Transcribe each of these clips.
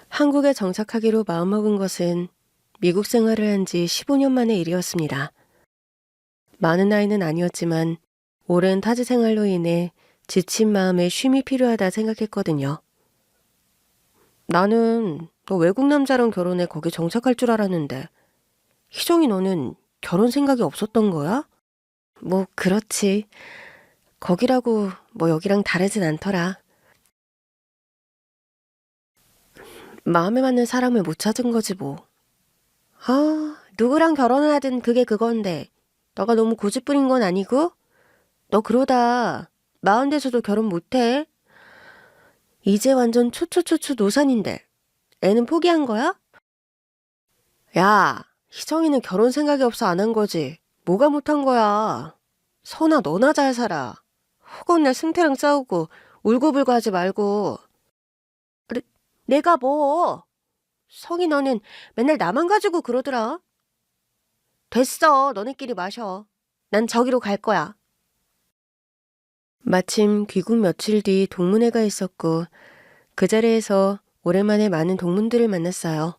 한국에 정착하기로 마음먹은 것은 미국 생활을 한 지 15년 만의 일이었습니다. 많은 나이는 아니었지만 오랜 타지 생활로 인해 지친 마음에 쉼이 필요하다 생각했거든요. 나는 너 외국 남자랑 결혼해 거기 정착할 줄 알았는데 희정이 너는 결혼 생각이 없었던 거야? 뭐 그렇지. 거기라고 뭐 여기랑 다르진 않더라. 마음에 맞는 사람을 못 찾은 거지 뭐. 아, 누구랑 결혼을 하든 그게 그건데 너가 너무 고집부린 건 아니고? 너 그러다 마흔 돼서도 결혼 못해? 이제 완전 초초초초 노산인데 애는 포기한 거야? 야, 희정이는 결혼 생각이 없어 안 한 거지. 뭐가 못한 거야? 선아, 너나 잘 살아. 허건날 승태랑 싸우고 울고불고 하지 말고. 그래, 내가 뭐? 성이 너는 맨날 나만 가지고 그러더라. 됐어, 너네끼리 마셔. 난 저기로 갈 거야. 마침 귀국 며칠 뒤 동문회가 있었고 그 자리에서 오랜만에 많은 동문들을 만났어요.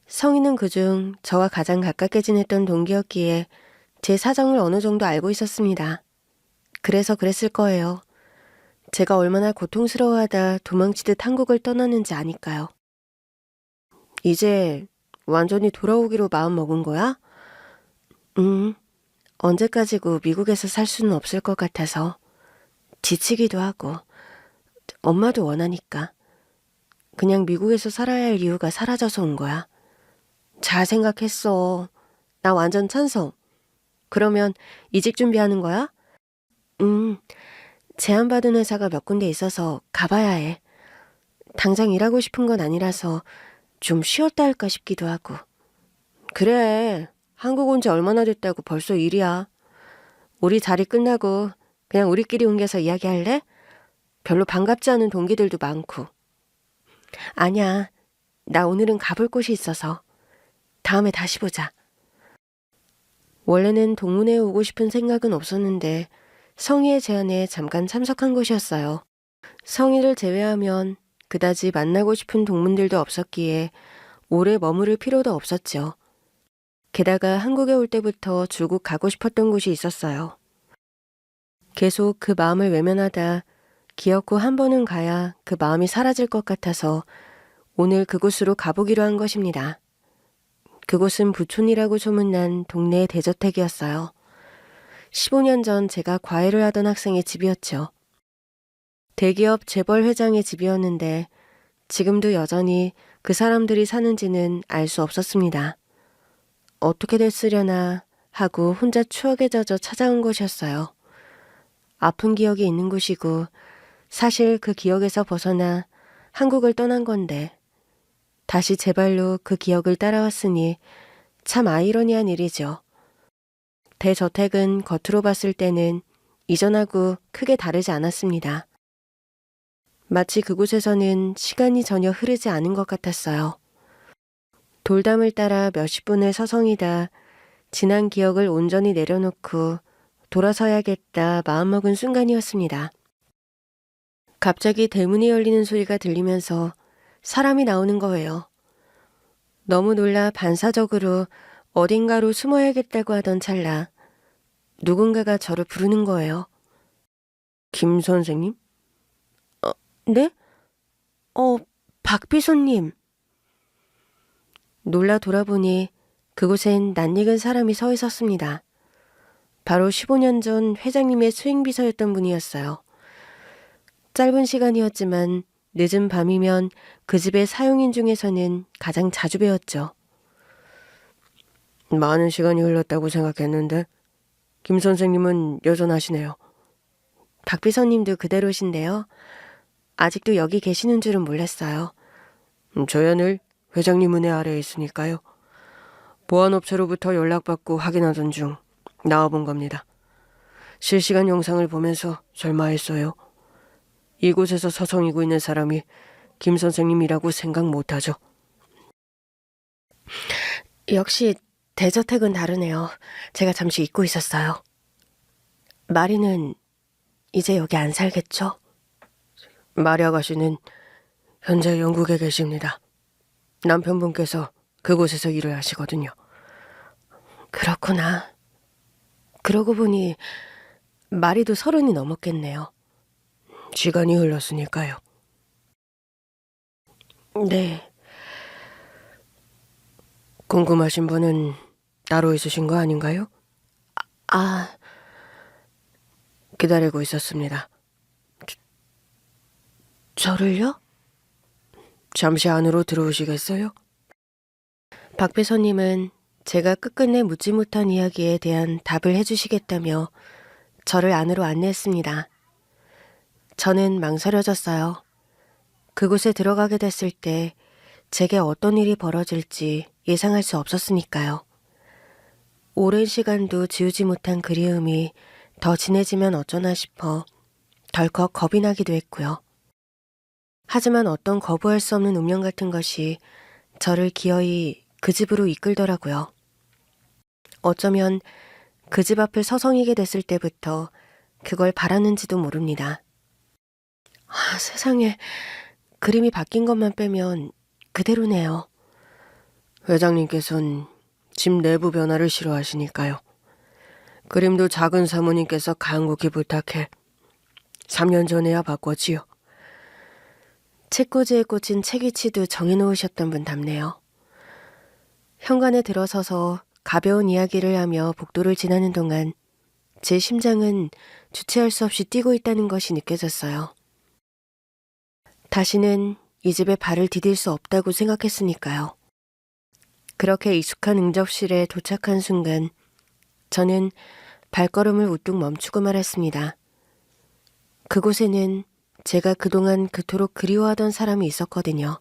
성인은 그중 저와 가장 가깝게 지냈던 동기였기에 제 사정을 어느 정도 알고 있었습니다. 그래서 그랬을 거예요. 제가 얼마나 고통스러워하다 도망치듯 한국을 떠났는지 아니까요. 이제 완전히 돌아오기로 마음 먹은 거야? 언제까지고 미국에서 살 수는 없을 것 같아서 지치기도 하고 엄마도 원하니까 그냥 미국에서 살아야 할 이유가 사라져서 온 거야. 잘 생각했어. 나 완전 찬성. 그러면 이직 준비하는 거야? 제안받은 회사가 몇 군데 있어서 가봐야 해. 당장 일하고 싶은 건 아니라서 좀 쉬었다 할까 싶기도 하고. 그래. 한국 온 지 얼마나 됐다고 벌써 일이야. 우리 자리 끝나고 그냥 우리끼리 옮겨서 이야기할래? 별로 반갑지 않은 동기들도 많고. 아니야. 나 오늘은 가볼 곳이 있어서. 다음에 다시 보자. 원래는 동문회에 오고 싶은 생각은 없었는데 성희의 제안에 잠깐 참석한 것이었어요. 성희를 제외하면 그다지 만나고 싶은 동문들도 없었기에 오래 머무를 필요도 없었죠. 게다가 한국에 올 때부터 줄곧 가고 싶었던 곳이 있었어요. 계속 그 마음을 외면하다 기어코 한 번은 가야 그 마음이 사라질 것 같아서 오늘 그곳으로 가보기로 한 것입니다. 그곳은 부촌이라고 소문난 동네의 대저택이었어요. 15년 전 제가 과외를 하던 학생의 집이었죠. 대기업 재벌 회장의 집이었는데 지금도 여전히 그 사람들이 사는지는 알 수 없었습니다. 어떻게 됐으려나 하고 혼자 추억에 젖어 찾아온 곳이었어요. 아픈 기억이 있는 곳이고 사실 그 기억에서 벗어나 한국을 떠난 건데 다시 제 발로 그 기억을 따라왔으니 참 아이러니한 일이죠. 대저택은 겉으로 봤을 때는 이전하고 크게 다르지 않았습니다. 마치 그곳에서는 시간이 전혀 흐르지 않은 것 같았어요. 돌담을 따라 몇십 분을 서성이다 지난 기억을 온전히 내려놓고 돌아서야겠다 마음먹은 순간이었습니다. 갑자기 대문이 열리는 소리가 들리면서 사람이 나오는 거예요. 너무 놀라 반사적으로 어딘가로 숨어야겠다고 하던 찰나 누군가가 저를 부르는 거예요. 김 선생님? 네? 박비서님. 놀라 돌아보니 그곳엔 낯익은 사람이 서 있었습니다. 바로 15년 전 회장님의 수행비서였던 분이었어요. 짧은 시간이었지만 늦은 밤이면 그 집의 사용인 중에서는 가장 자주 뵈었죠. 많은 시간이 흘렀다고 생각했는데 김 선생님은 여전하시네요. 박 비서님도 그대로신데요. 아직도 여기 계시는 줄은 몰랐어요. 저야 늘 회장님 은혜 아래에 있으니까요. 보안업체로부터 연락받고 확인하던 중 나와본 겁니다. 실시간 영상을 보면서 절마했어요. 이곳에서 서성이고 있는 사람이 김 선생님이라고 생각 못하죠. 역시 대저택은 다르네요. 제가 잠시 잊고 있었어요. 마리는 이제 여기 안 살겠죠? 마리 아가씨는 현재 영국에 계십니다. 남편분께서 그곳에서 일을 하시거든요. 그렇구나. 그러고 보니 말이도 30이 넘었겠네요. 시간이 흘렀으니까요. 네. 궁금하신 분은 따로 있으신 거 아닌가요? 아, 기다리고 있었습니다. 저를요? 잠시 안으로 들어오시겠어요? 박 비서님은 제가 끝끝내 묻지 못한 이야기에 대한 답을 해주시겠다며 저를 안으로 안내했습니다. 저는 망설여졌어요. 그곳에 들어가게 됐을 때 제게 어떤 일이 벌어질지 예상할 수 없었으니까요. 오랜 시간도 지우지 못한 그리움이 더 진해지면 어쩌나 싶어 덜컥 겁이 나기도 했고요. 하지만 어떤 거부할 수 없는 운명 같은 것이 저를 기어이 그 집으로 이끌더라고요. 어쩌면 그 집 앞을 서성이게 됐을 때부터 그걸 바랐는지도 모릅니다. 세상에, 그림이 바뀐 것만 빼면 그대로네요. 회장님께서는 집 내부 변화를 싫어하시니까요. 그림도 작은 사모님께서 간곡히 부탁해 3년 전에야 바꿨지요. 책꽂이에 꽂힌 책위치도 정해놓으셨던 분 답네요. 현관에 들어서서 가벼운 이야기를 하며 복도를 지나는 동안 제 심장은 주체할 수 없이 뛰고 있다는 것이 느껴졌어요. 다시는 이 집에 발을 디딜 수 없다고 생각했으니까요. 그렇게 익숙한 응접실에 도착한 순간 저는 발걸음을 우뚝 멈추고 말았습니다. 그곳에는 제가 그동안 그토록 그리워하던 사람이 있었거든요.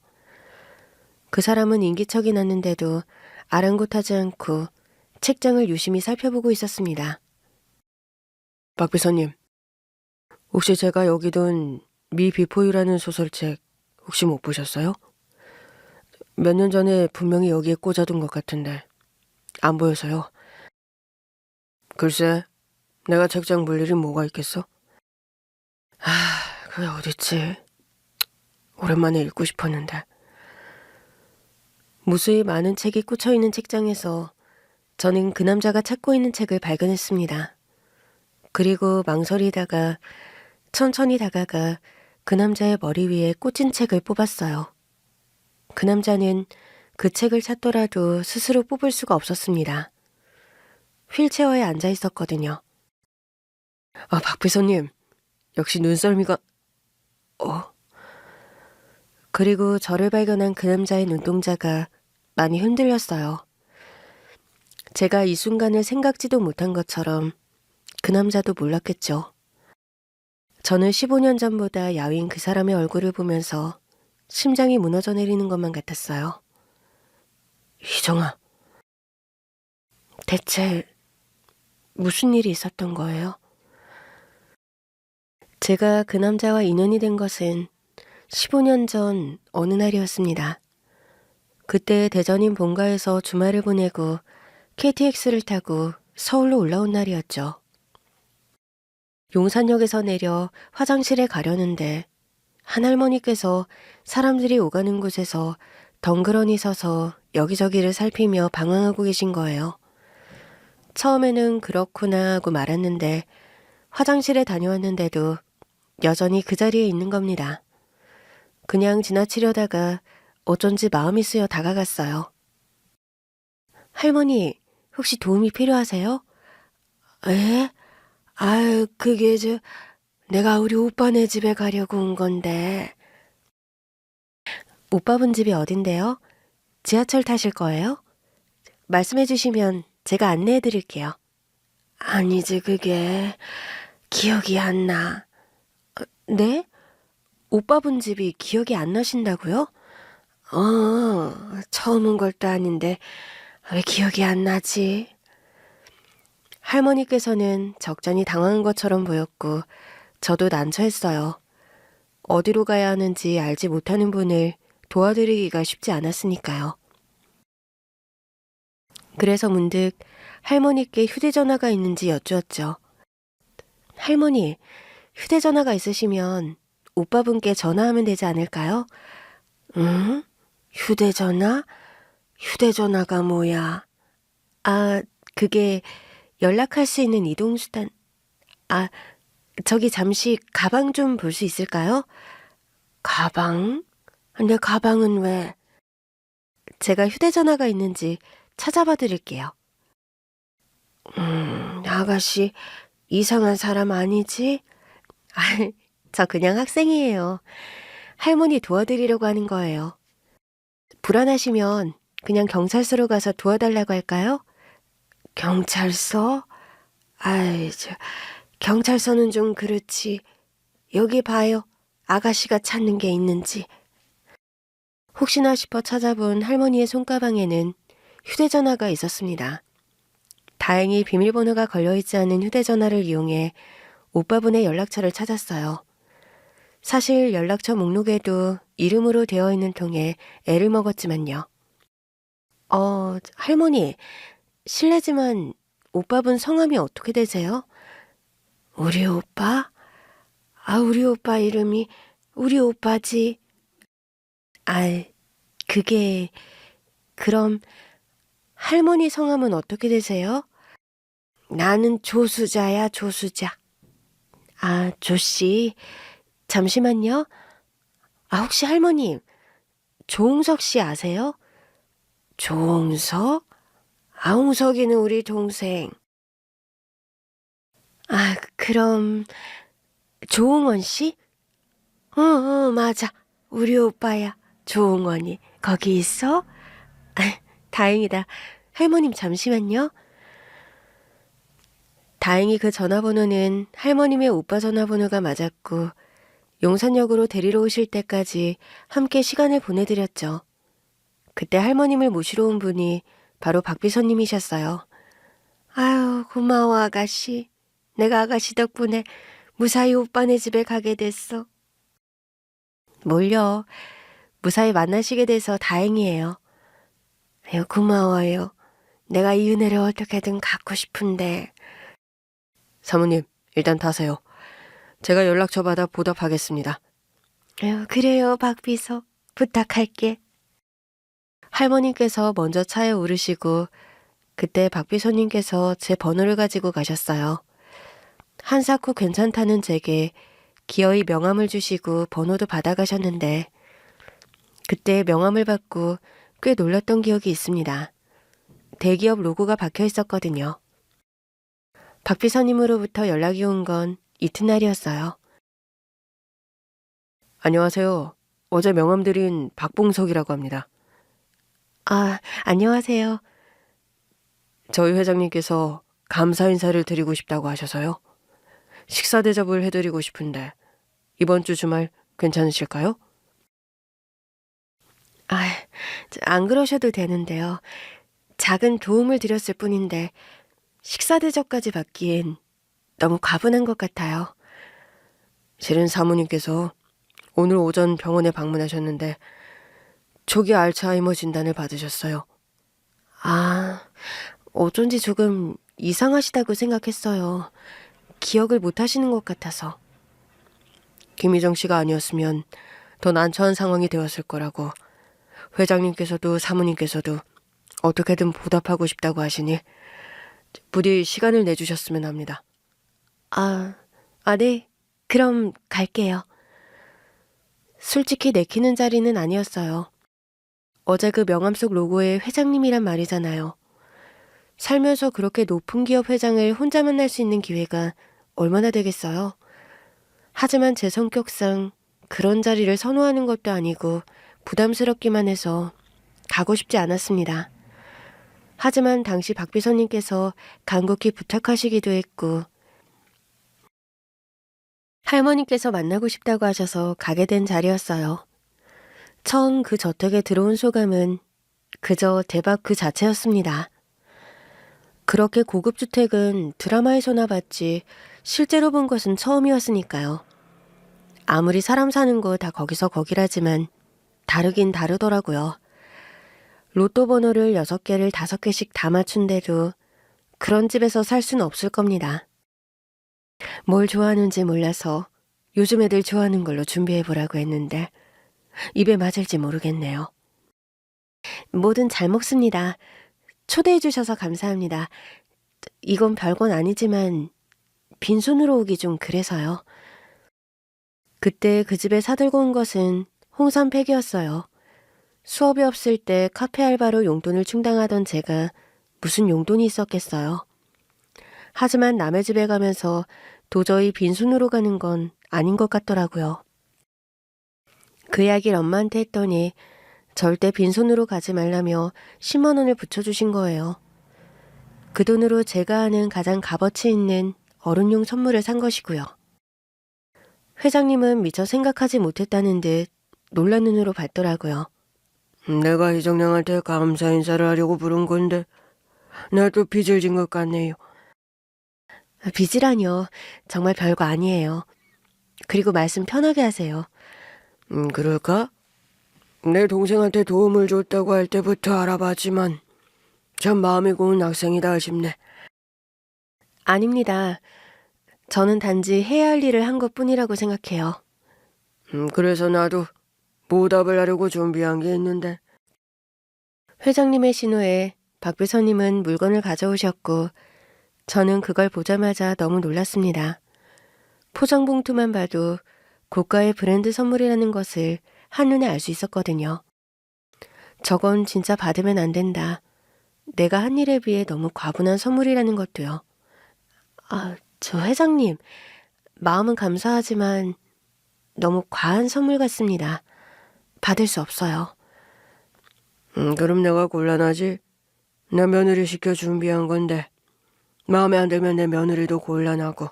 그 사람은 인기척이 났는데도 아랑곳하지 않고 책장을 유심히 살펴보고 있었습니다. 박 비서님, 혹시 제가 여기 둔 미 비포유라는 소설책 혹시 못 보셨어요? 몇 년 전에 분명히 여기에 꽂아둔 것 같은데 안 보여서요. 글쎄, 내가 책장 볼 일이 뭐가 있겠어? 그게 어딨지? 오랜만에 읽고 싶었는데. 무수히 많은 책이 꽂혀있는 책장에서 저는 그 남자가 찾고 있는 책을 발견했습니다. 그리고 망설이다가 천천히 다가가 그 남자의 머리 위에 꽂힌 책을 뽑았어요. 그 남자는 그 책을 찾더라도 스스로 뽑을 수가 없었습니다. 휠체어에 앉아 있었거든요. 박 비서님, 역시 눈썰미가... 그리고 저를 발견한 그 남자의 눈동자가 많이 흔들렸어요. 제가 이 순간을 생각지도 못한 것처럼 그 남자도 몰랐겠죠. 저는 15년 전보다 야윈 그 사람의 얼굴을 보면서 심장이 무너져 내리는 것만 같았어요. 희정아, 대체 무슨 일이 있었던 거예요? 제가 그 남자와 인연이 된 것은 15년 전 어느 날이었습니다. 그때 대전인 본가에서 주말을 보내고 KTX를 타고 서울로 올라온 날이었죠. 용산역에서 내려 화장실에 가려는데 한 할머니께서 사람들이 오가는 곳에서 덩그러니 서서 여기저기를 살피며 방황하고 계신 거예요. 처음에는 그렇구나 하고 말았는데 화장실에 다녀왔는데도 여전히 그 자리에 있는 겁니다. 그냥 지나치려다가 어쩐지 마음이 쓰여 다가갔어요. 할머니, 혹시 도움이 필요하세요? 에? 그게 내가 우리 오빠네 집에 가려고 온 건데. 오빠분 집이 어딘데요? 지하철 타실 거예요? 말씀해 주시면 제가 안내해 드릴게요. 아니지, 그게 기억이 안 나. 네? 오빠분 집이 기억이 안 나신다고요? 처음 온 것도 아닌데 왜 기억이 안 나지? 할머니께서는 적잖이 당황한 것처럼 보였고 저도 난처했어요. 어디로 가야 하는지 알지 못하는 분을 도와드리기가 쉽지 않았으니까요. 그래서 문득 할머니께 휴대전화가 있는지 여쭈었죠. 할머니, 휴대전화가 있으시면 오빠분께 전화하면 되지 않을까요? 응? 휴대전화? 휴대전화가 뭐야? 아, 그게 연락할 수 있는 이동수단. 아, 저기 잠시 가방 좀 볼 수 있을까요? 가방? 내 가방은 왜? 제가 휴대전화가 있는지 찾아봐 드릴게요. 아가씨, 이상한 사람 아니지? 아, 저 그냥 학생이에요. 할머니 도와드리려고 하는 거예요. 불안하시면 그냥 경찰서로 가서 도와달라고 할까요? 경찰서? 아이, 경찰서는 좀 그렇지. 여기 봐요. 아가씨가 찾는 게 있는지. 혹시나 싶어 찾아본 할머니의 손가방에는 휴대전화가 있었습니다. 다행히 비밀번호가 걸려있지 않은 휴대전화를 이용해 오빠분의 연락처를 찾았어요. 사실 연락처 목록에도 이름으로 되어 있는 통에 애를 먹었지만요. 할머니, 실례지만 오빠분 성함이 어떻게 되세요? 우리 오빠? 우리 오빠 이름이 우리 오빠지. 그게, 그럼 할머니 성함은 어떻게 되세요? 나는 조수자야, 조수자. 조씨. 잠시만요. 혹시 할머님, 조홍석 씨 아세요? 조홍석? 홍석이는 우리 동생. 그럼 조홍원 씨? 맞아. 우리 오빠야. 조홍원이. 거기 있어? 다행이다. 할머님 잠시만요. 다행히 그 전화번호는 할머님의 오빠 전화번호가 맞았고 용산역으로 데리러 오실 때까지 함께 시간을 보내드렸죠. 그때 할머님을 모시러 온 분이 바로 박비서님이셨어요. 아유, 고마워 아가씨. 내가 아가씨 덕분에 무사히 오빠네 집에 가게 됐어. 뭘요? 무사히 만나시게 돼서 다행이에요. 아유, 고마워요. 내가 이 은혜를 어떻게든 갚고 싶은데. 사모님, 일단 타세요. 제가 연락처 받아 보답하겠습니다. 아유, 그래요, 박비서. 부탁할게. 할머님께서 먼저 차에 오르시고 그때 박비서님께서 제 번호를 가지고 가셨어요. 한사코 괜찮다는 제게 기어이 명함을 주시고 번호도 받아가셨는데 그때 명함을 받고 꽤 놀랐던 기억이 있습니다. 대기업 로고가 박혀 있었거든요. 박비서님으로부터 연락이 온 건 이튿날이었어요. 안녕하세요. 어제 명함 드린 박봉석이라고 합니다. 안녕하세요. 저희 회장님께서 감사 인사를 드리고 싶다고 하셔서요. 식사 대접을 해드리고 싶은데 이번 주 주말 괜찮으실까요? 안 그러셔도 되는데요. 작은 도움을 드렸을 뿐인데 식사 대접까지 받기엔 너무 과분한 것 같아요. 실은 사모님께서 오늘 오전 병원에 방문하셨는데 초기 알츠하이머 진단을 받으셨어요. 어쩐지 조금 이상하시다고 생각했어요. 기억을 못 하시는 것 같아서. 김희정 씨가 아니었으면 더 난처한 상황이 되었을 거라고 회장님께서도 사모님께서도 어떻게든 보답하고 싶다고 하시니 부디 시간을 내주셨으면 합니다. 네. 그럼 갈게요. 솔직히 내키는 자리는 아니었어요. 어제 그 명함 속 로고에 회장님이란 말이잖아요. 살면서 그렇게 높은 기업 회장을 혼자 만날 수 있는 기회가 얼마나 되겠어요? 하지만 제 성격상 그런 자리를 선호하는 것도 아니고 부담스럽기만 해서 가고 싶지 않았습니다. 하지만 당시 박 비서님께서 간곡히 부탁하시기도 했고 할머니께서 만나고 싶다고 하셔서 가게 된 자리였어요. 처음 그 저택에 들어온 소감은 그저 대박 그 자체였습니다. 그렇게 고급 주택은 드라마에서나 봤지 실제로 본 것은 처음이었으니까요. 아무리 사람 사는 거 다 거기서 거기라지만 다르긴 다르더라고요. 로또 번호를 6개를 5개씩 다 맞춘데도 그런 집에서 살 수는 없을 겁니다. 뭘 좋아하는지 몰라서 요즘 애들 좋아하는 걸로 준비해보라고 했는데 입에 맞을지 모르겠네요. 뭐든 잘 먹습니다. 초대해 주셔서 감사합니다. 이건 별건 아니지만 빈손으로 오기 좀 그래서요. 그때 그 집에 사들고 온 것은 홍삼팩이었어요. 수업이 없을 때 카페 알바로 용돈을 충당하던 제가 무슨 용돈이 있었겠어요. 하지만 남의 집에 가면서 도저히 빈손으로 가는 건 아닌 것 같더라고요. 그 이야기를 엄마한테 했더니 절대 빈손으로 가지 말라며 10만 원을 붙여주신 거예요. 그 돈으로 제가 아는 가장 값어치 있는 어른용 선물을 산 것이고요. 회장님은 미처 생각하지 못했다는 듯 놀란 눈으로 봤더라고요. 내가 희정양한테 감사 인사를 하려고 부른 건데 나도 빚을 진 것 같네요. 빚이라뇨. 정말 별거 아니에요. 그리고 말씀 편하게 하세요. 그럴까? 내 동생한테 도움을 줬다고 할 때부터 알아봤지만 참 마음이 고운 학생이다 싶네. 아닙니다. 저는 단지 해야 할 일을 한 것뿐이라고 생각해요. 그래서 나도 보답을 하려고 준비한 게 있는데. 회장님의 신호에 박 비서님은 물건을 가져오셨고 저는 그걸 보자마자 너무 놀랐습니다. 포장 봉투만 봐도 고가의 브랜드 선물이라는 것을 한눈에 알 수 있었거든요. 저건 진짜 받으면 안 된다. 내가 한 일에 비해 너무 과분한 선물이라는 것도요. 저 회장님, 마음은 감사하지만 너무 과한 선물 같습니다. 받을 수 없어요. 그럼 내가 곤란하지? 내 며느리 시켜 준비한 건데 마음에 안 들면 내 며느리도 곤란하고.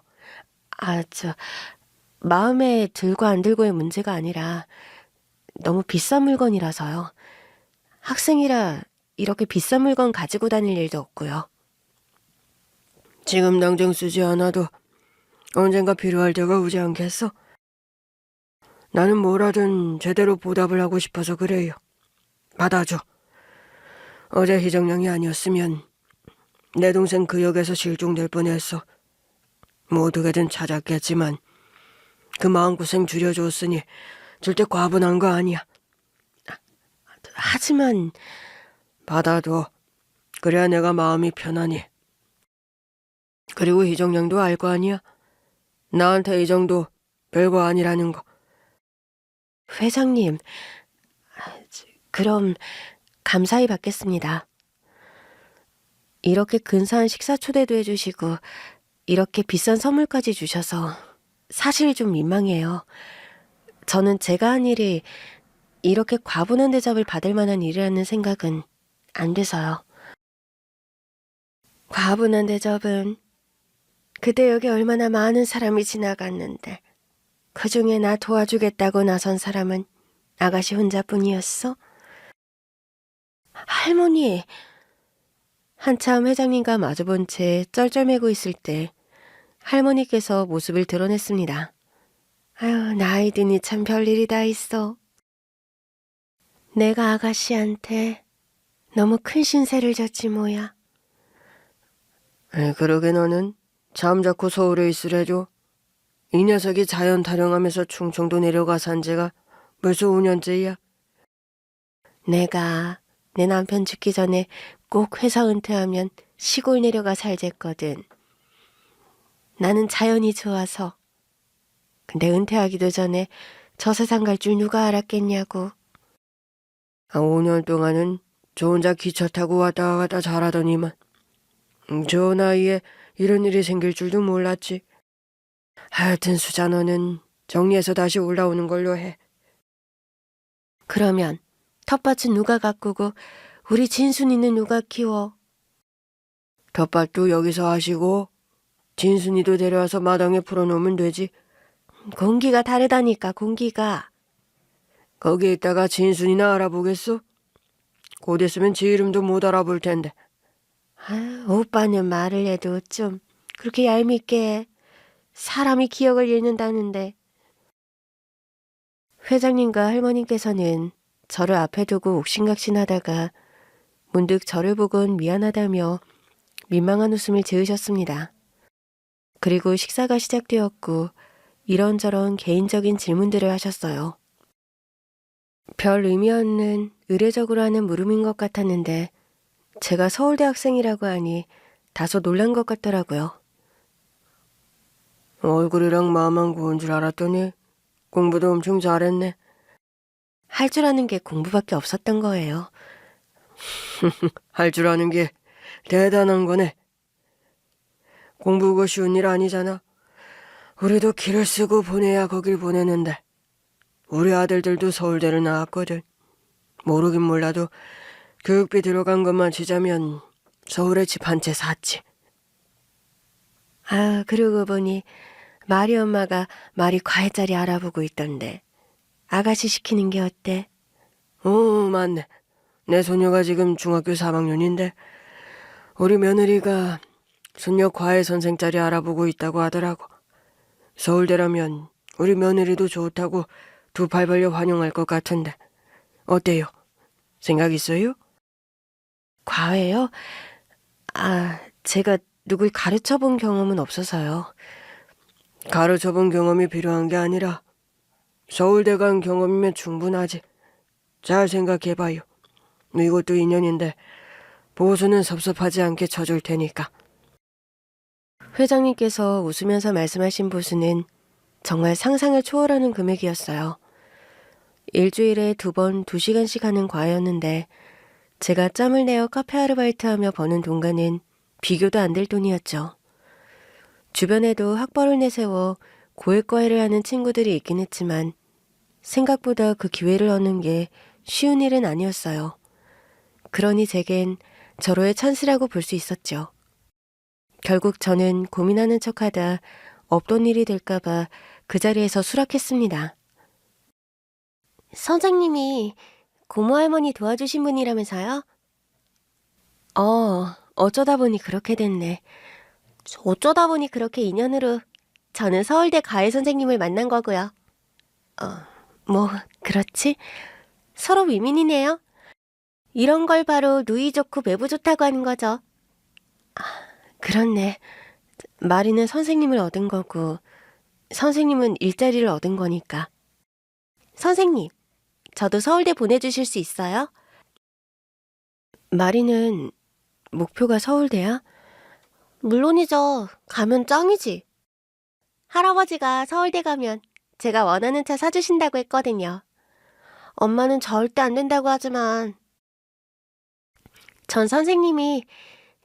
마음에 들고 안 들고의 문제가 아니라 너무 비싼 물건이라서요. 학생이라 이렇게 비싼 물건 가지고 다닐 일도 없고요. 지금 당장 쓰지 않아도 언젠가 필요할 때가 오지 않겠어? 나는 뭐라든 제대로 보답을 하고 싶어서 그래요. 받아줘. 어제 희정양이 아니었으면 내 동생 그 역에서 실종될 뻔했어. 뭐 어떻게든 찾았겠지만 그 마음고생 줄여줬으니 절대 과분한 거 아니야. 하지만 받아둬. 그래야 내가 마음이 편하니. 그리고 희정양도 알 거 아니야? 나한테 이 정도 별거 아니라는 거. 회장님, 그럼 감사히 받겠습니다. 이렇게 근사한 식사 초대도 해주시고 이렇게 비싼 선물까지 주셔서 사실 좀 민망해요. 저는 제가 한 일이 이렇게 과분한 대접을 받을 만한 일이라는 생각은 안 돼서요. 과분한 대접은 그때 여기 얼마나 많은 사람이 지나갔는데 그중에 나 도와주겠다고 나선 사람은 아가씨 혼자뿐이었어? 할머니! 한참 회장님과 마주본 채 쩔쩔매고 있을 때 할머니께서 모습을 드러냈습니다. 아유, 나이 드니 참 별일이 다 있어. 내가 아가씨한테 너무 큰 신세를 졌지 뭐야. 그러게 너는 잠자코 서울에 있으래도 이 녀석이 자연 타령하면서 충청도 내려가 산 지가 벌써 5년째야. 내가 내 남편 죽기 전에 꼭 회사 은퇴하면 시골 내려가 살랬거든. 나는 자연이 좋아서. 근데 은퇴하기도 전에 저 세상 갈 줄 누가 알았겠냐고. 5년 동안은 저 혼자 기차 타고 왔다 갔다 잘하더니만 저 나이에 이런 일이 생길 줄도 몰랐지. 하여튼 수자 너는 정리해서 다시 올라오는 걸로 해. 그러면 텃밭은 누가 가꾸고 우리 진순이는 누가 키워? 텃밭도 여기서 하시고 진순이도 데려와서 마당에 풀어놓으면 되지. 공기가 다르다니까 공기가. 거기 있다가 진순이나 알아보겠어? 곧 있으면 지 이름도 못 알아볼 텐데. 오빠는 말을 해도 좀 그렇게 얄밉게 해. 사람이 기억을 잃는다는데. 회장님과 할머니께서는 저를 앞에 두고 옥신각신하다가 문득 저를 보곤 미안하다며 민망한 웃음을 지으셨습니다. 그리고 식사가 시작되었고 이런저런 개인적인 질문들을 하셨어요. 별 의미 없는 의례적으로 하는 물음인 것 같았는데 제가 서울대 학생이라고 하니 다소 놀란 것 같더라고요. 얼굴이랑 마음만 고운 줄 알았더니 공부도 엄청 잘했네. 할 줄 아는 게 공부밖에 없었던 거예요. 할 줄 아는 게 대단한 거네. 공부가 쉬운 일 아니잖아. 우리도 길을 쓰고 보내야 거길 보내는데 우리 아들들도 서울대를 나왔거든. 모르긴 몰라도 교육비 들어간 것만 치자면 서울에 집 한 채 샀지. 아, 그러고 보니 마리 엄마가 마리 과외자리 알아보고 있던데 아가씨 시키는 게 어때? 맞네. 내 소녀가 지금 중학교 3학년인데 우리 며느리가 손녀 과외 선생 자리 알아보고 있다고 하더라고. 서울대라면 우리 며느리도 좋다고 두 팔 벌려 환영할 것 같은데 어때요? 생각 있어요? 과외요? 아, 제가 누굴 가르쳐 본 경험은 없어서요. 가르쳐 본 경험이 필요한 게 아니라 서울대 간 경험이면 충분하지. 잘 생각해봐요. 이것도 인연인데 보수는 섭섭하지 않게 쳐줄 테니까. 회장님께서 웃으면서 말씀하신 보수는 정말 상상을 초월하는 금액이었어요. 일주일에 2번 2시간씩 하는 과외였는데 제가 짬을 내어 카페 아르바이트하며 버는 동간은 비교도 안 될 돈이었죠. 주변에도 학벌을 내세워 고액과외를 하는 친구들이 있긴 했지만 생각보다 그 기회를 얻는 게 쉬운 일은 아니었어요. 그러니 제겐 절호의 찬스라고 볼 수 있었죠. 결국 저는 고민하는 척하다 없던 일이 될까봐 그 자리에서 수락했습니다. 선생님이 고모 할머니 도와주신 분이라면서요? 어쩌다 보니 그렇게 됐네. 어쩌다 보니 그렇게 인연으로 저는 서울대 가해 선생님을 만난 거고요. 뭐 그렇지? 서로 위민이네요. 이런 걸 바로 누이 좋고 매부 좋다고 하는 거죠. 그렇네. 마리는 선생님을 얻은 거고 선생님은 일자리를 얻은 거니까. 선생님, 저도 서울대 보내주실 수 있어요? 마리는 목표가 서울대야? 물론이죠. 가면 짱이지. 할아버지가 서울대 가면 제가 원하는 차 사주신다고 했거든요. 엄마는 절대 안 된다고 하지만 전 선생님이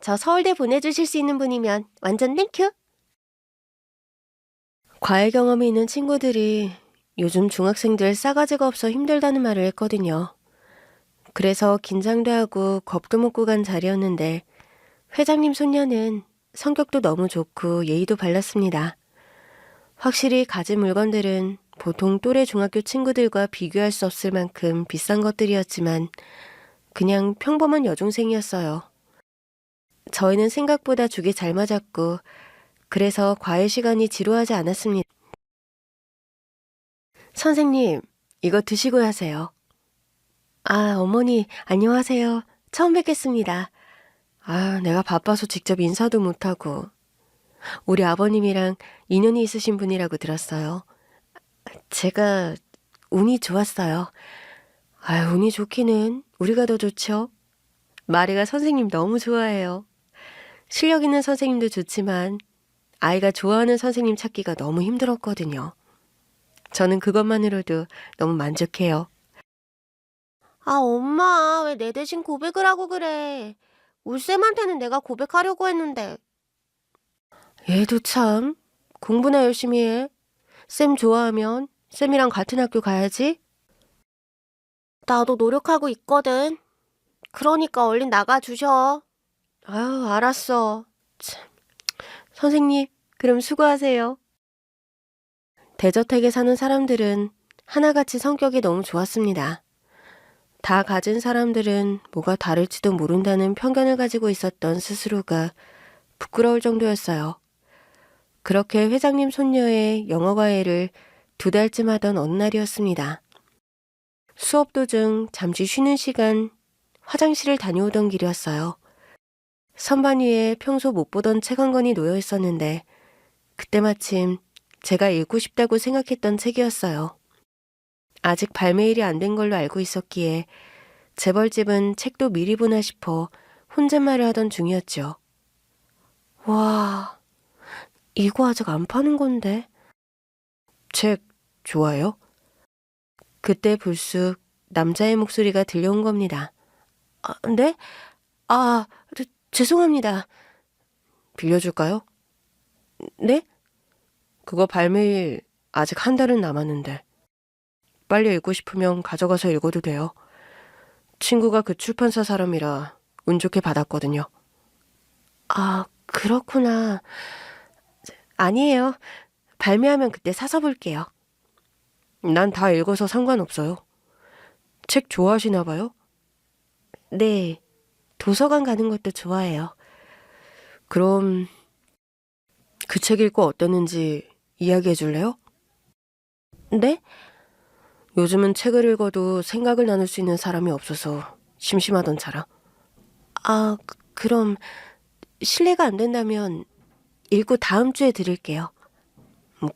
저 서울대 보내주실 수 있는 분이면 완전 땡큐. 과외 경험이 있는 친구들이 요즘 중학생들 싸가지가 없어 힘들다는 말을 했거든요. 그래서 긴장도 하고 겁도 먹고 간 자리였는데 회장님 손녀는 성격도 너무 좋고 예의도 발랐습니다. 확실히 가진 물건들은 보통 또래 중학교 친구들과 비교할 수 없을 만큼 비싼 것들이었지만 그냥 평범한 여중생이었어요. 저희는 생각보다 죽이 잘 맞았고 그래서 과외 시간이 지루하지 않았습니다. 선생님, 이거 드시고 하세요. 아, 어머니, 안녕하세요. 처음 뵙겠습니다. 아, 내가 바빠서 직접 인사도 못하고. 우리 아버님이랑 인연이 있으신 분이라고 들었어요. 제가 운이 좋았어요. 아, 운이 좋기는 우리가 더 좋죠. 마리가 선생님 너무 좋아해요. 실력 있는 선생님도 좋지만 아이가 좋아하는 선생님 찾기가 너무 힘들었거든요. 저는 그것만으로도 너무 만족해요. 아, 엄마, 왜 내 대신 고백을 하고 그래? 울쌤한테는 내가 고백하려고 했는데. 얘도 참, 공부나 열심히 해. 쌤 좋아하면 쌤이랑 같은 학교 가야지. 나도 노력하고 있거든. 그러니까 얼른 나가주셔. 아유, 알았어. 참. 선생님, 그럼 수고하세요. 대저택에 사는 사람들은 하나같이 성격이 너무 좋았습니다. 다 가진 사람들은 뭐가 다를지도 모른다는 편견을 가지고 있었던 스스로가 부끄러울 정도였어요. 그렇게 회장님 손녀의 영어 과외를 2달쯤 하던 어느 날이었습니다. 수업 도중 잠시 쉬는 시간 화장실을 다녀오던 길이었어요. 선반 위에 평소 못 보던 책 한 권이 놓여 있었는데 그때 마침 제가 읽고 싶다고 생각했던 책이었어요. 아직 발매일이 안 된 걸로 알고 있었기에 재벌집은 책도 미리 보나 싶어 혼잣말을 하던 중이었죠. 와, 이거 아직 안 파는 건데. 책 좋아요? 그때 불쑥 남자의 목소리가 들려온 겁니다. 아, 네? 아, 죄송합니다. 빌려줄까요? 네? 그거 발매일 아직 한 달은 남았는데. 빨리 읽고 싶으면 가져가서 읽어도 돼요. 친구가 그 출판사 사람이라 운 좋게 받았거든요. 아, 그렇구나. 아니에요. 발매하면 그때 사서 볼게요. 난 다 읽어서 상관없어요. 책 좋아하시나 봐요? 네, 도서관 가는 것도 좋아해요. 그럼 그 책 읽고 어땠는지 이야기해 줄래요? 네? 요즘은 책을 읽어도 생각을 나눌 수 있는 사람이 없어서 심심하던 차라. 아, 그럼 실례가 안 된다면 읽고 다음 주에 드릴게요.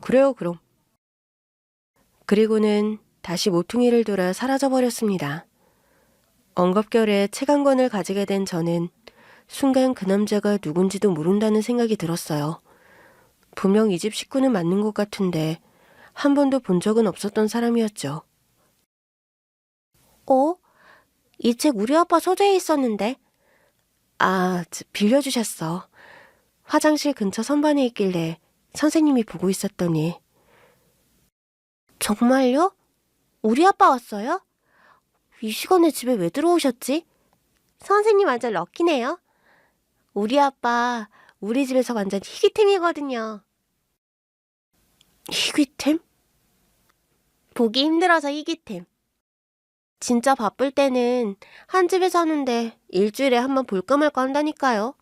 그래요, 그럼. 그리고는 다시 모퉁이를 돌아 사라져버렸습니다. 엉겁결에 책 한 권을 가지게 된 저는 순간 그 남자가 누군지도 모른다는 생각이 들었어요. 분명 이 집 식구는 맞는 것 같은데 한 번도 본 적은 없었던 사람이었죠. 어? 이 책 우리 아빠 서재에 있었는데. 아, 빌려주셨어. 화장실 근처 선반에 있길래 선생님이 보고 있었더니. 정말요? 우리 아빠 왔어요? 이 시간에 집에 왜 들어오셨지? 선생님 완전 럭키네요. 우리 아빠 우리 집에서 완전 희귀템이거든요. 희귀템? 보기 힘들어서 희귀템. 진짜 바쁠 때는 한 집에 사는데 일주일에 한 번 볼까 말까 한다니까요.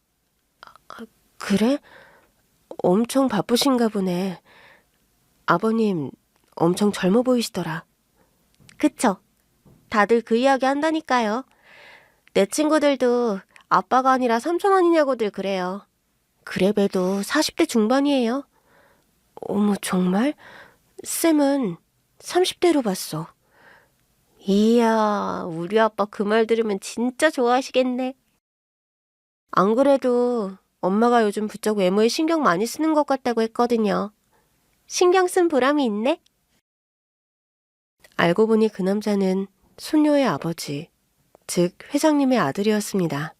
그래? 엄청 바쁘신가 보네. 아버님 엄청 젊어 보이시더라. 그쵸? 다들 그 이야기 한다니까요. 내 친구들도 아빠가 아니라 삼촌 아니냐고들 그래요. 그래봬도 40대 중반이에요. 어머, 정말? 쌤은 30대로 봤어. 이야, 우리 아빠 그 말 들으면 진짜 좋아하시겠네. 안 그래도 엄마가 요즘 부쩍 외모에 신경 많이 쓰는 것 같다고 했거든요. 신경 쓴 보람이 있네? 알고 보니 그 남자는 손녀의 아버지, 즉 회장님의 아들이었습니다.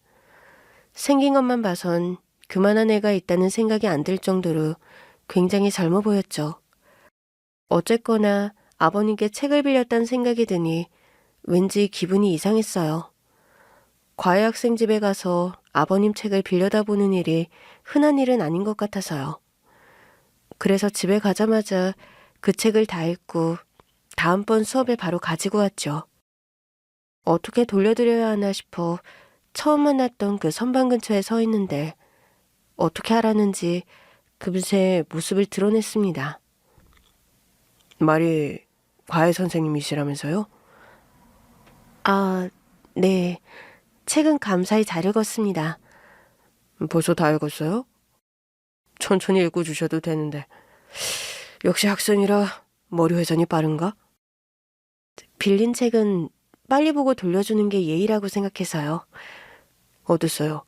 생긴 것만 봐선 그만한 애가 있다는 생각이 안 들 정도로 굉장히 젊어 보였죠. 어쨌거나 아버님께 책을 빌렸다는 생각이 드니 왠지 기분이 이상했어요. 과외학생 집에 가서 아버님 책을 빌려다 보는 일이 흔한 일은 아닌 것 같아서요. 그래서 집에 가자마자 그 책을 다 읽고 다음번 수업에 바로 가지고 왔죠. 어떻게 돌려드려야 하나 싶어 처음 만났던 그 선반 근처에 서 있는데 어떻게 하라는지 금세 모습을 드러냈습니다. 말이 과외 선생님이시라면서요? 아, 네. 책은 감사히 잘 읽었습니다. 벌써 다 읽었어요? 천천히 읽어주셔도 되는데. 역시 학생이라 머리 회전이 빠른가? 빌린 책은 빨리 보고 돌려주는 게 예의라고 생각해서요. 어땠어요?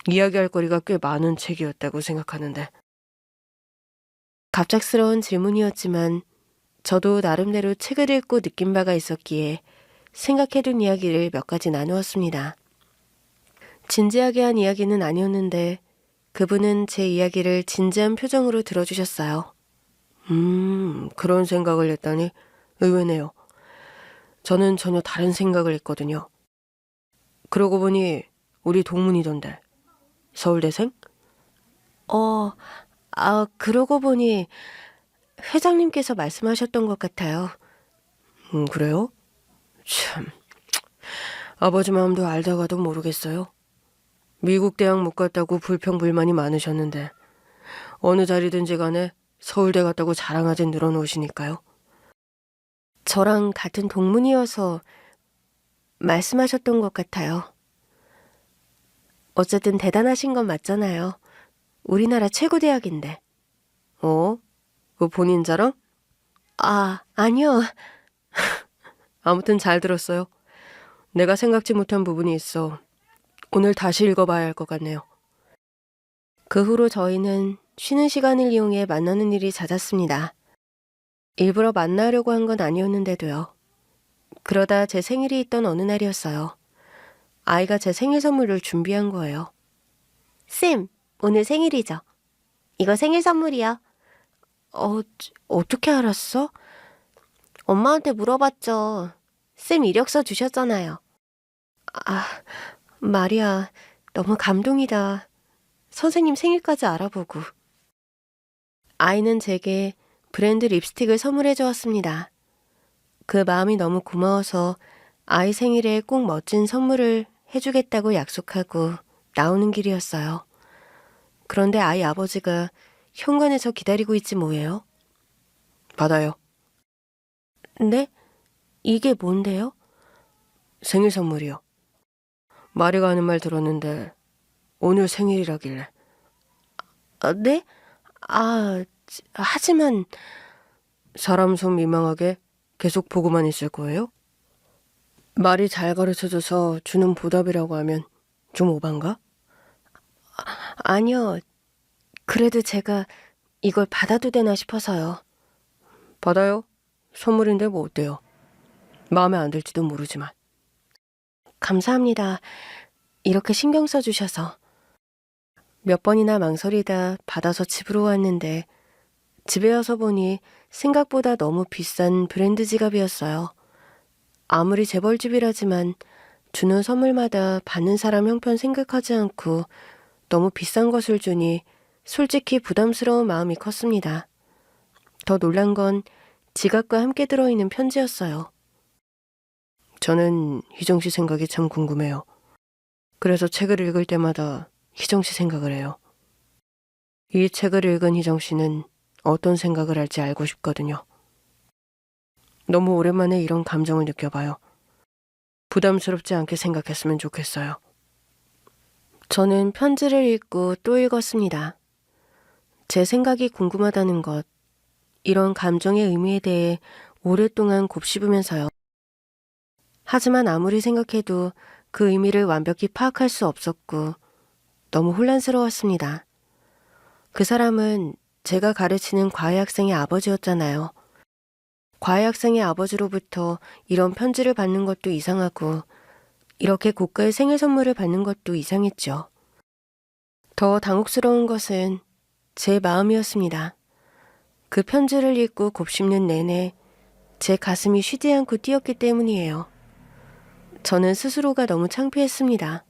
이야기할 거리가 꽤 많은 책이었다고 생각하는데. 갑작스러운 질문이었지만 저도 나름대로 책을 읽고 느낀 바가 있었기에 생각해둔 이야기를 몇 가지 나누었습니다. 진지하게 한 이야기는 아니었는데 그분은 제 이야기를 진지한 표정으로 들어주셨어요. 그런 생각을 했다니 의외네요. 저는 전혀 다른 생각을 했거든요. 그러고 보니 우리 동문이던데. 서울대생? 그러고 보니 회장님께서 말씀하셨던 것 같아요. 그래요? 참, 아버지 마음도 알다가도 모르겠어요. 미국 대학 못 갔다고 불평불만이 많으셨는데 어느 자리든지 간에 서울대 갔다고 자랑하진 늘어놓으시니까요. 저랑 같은 동문이어서 말씀하셨던 것 같아요. 어쨌든 대단하신 건 맞잖아요. 우리나라 최고 대학인데. 그 본인 자랑? 아니요. 아무튼 잘 들었어요. 내가 생각지 못한 부분이 있어 오늘 다시 읽어봐야 할 것 같네요. 그 후로 저희는 쉬는 시간을 이용해 만나는 일이 잦았습니다. 일부러 만나려고 한 건 아니었는데도요. 그러다 제 생일이 있던 어느 날이었어요. 아이가 제 생일 선물을 준비한 거예요. 쌤, 오늘 생일이죠? 이거 생일 선물이야. 어떻게 알았어? 엄마한테 물어봤죠. 쌤 이력서 주셨잖아요. 아, 마리아, 너무 감동이다. 선생님 생일까지 알아보고. 아이는 제게 브랜드 립스틱을 선물해 주었습니다. 그 마음이 너무 고마워서 아이 생일에 꼭 멋진 선물을 해주겠다고 약속하고 나오는 길이었어요. 그런데 아이 아버지가 현관에서 기다리고 있지 뭐예요? 받아요. 네? 이게 뭔데요? 생일 선물이요. 마리가 하는 말 들었는데 오늘 생일이라길래. 네? 하지만 사람 손 미망하게 계속 보고만 있을 거예요? 말이 잘 가르쳐줘서 주는 보답이라고 하면 좀 오반가? 아니요. 그래도 제가 이걸 받아도 되나 싶어서요. 받아요. 선물인데 뭐 어때요? 마음에 안 들지도 모르지만. 감사합니다. 이렇게 신경 써주셔서. 몇 번이나 망설이다 받아서 집으로 왔는데 집에 와서 보니 생각보다 너무 비싼 브랜드 지갑이었어요. 아무리 재벌집이라지만 주는 선물마다 받는 사람 형편 생각하지 않고 너무 비싼 것을 주니 솔직히 부담스러운 마음이 컸습니다. 더 놀란 건 지갑과 함께 들어있는 편지였어요. 저는 희정 씨 생각이 참 궁금해요. 그래서 책을 읽을 때마다 희정 씨 생각을 해요. 이 책을 읽은 희정 씨는 어떤 생각을 할지 알고 싶거든요. 너무 오랜만에 이런 감정을 느껴봐요. 부담스럽지 않게 생각했으면 좋겠어요. 저는 편지를 읽고 또 읽었습니다. 제 생각이 궁금하다는 것, 이런 감정의 의미에 대해 오랫동안 곱씹으면서요. 하지만 아무리 생각해도 그 의미를 완벽히 파악할 수 없었고 너무 혼란스러웠습니다. 그 사람은 제가 가르치는 과외학생의 아버지였잖아요. 과외학생의 아버지로부터 이런 편지를 받는 것도 이상하고 이렇게 고가의 생일 선물을 받는 것도 이상했죠. 더 당혹스러운 것은 제 마음이었습니다. 그 편지를 읽고 곱씹는 내내 제 가슴이 쉬지 않고 뛰었기 때문이에요. 저는 스스로가 너무 창피했습니다.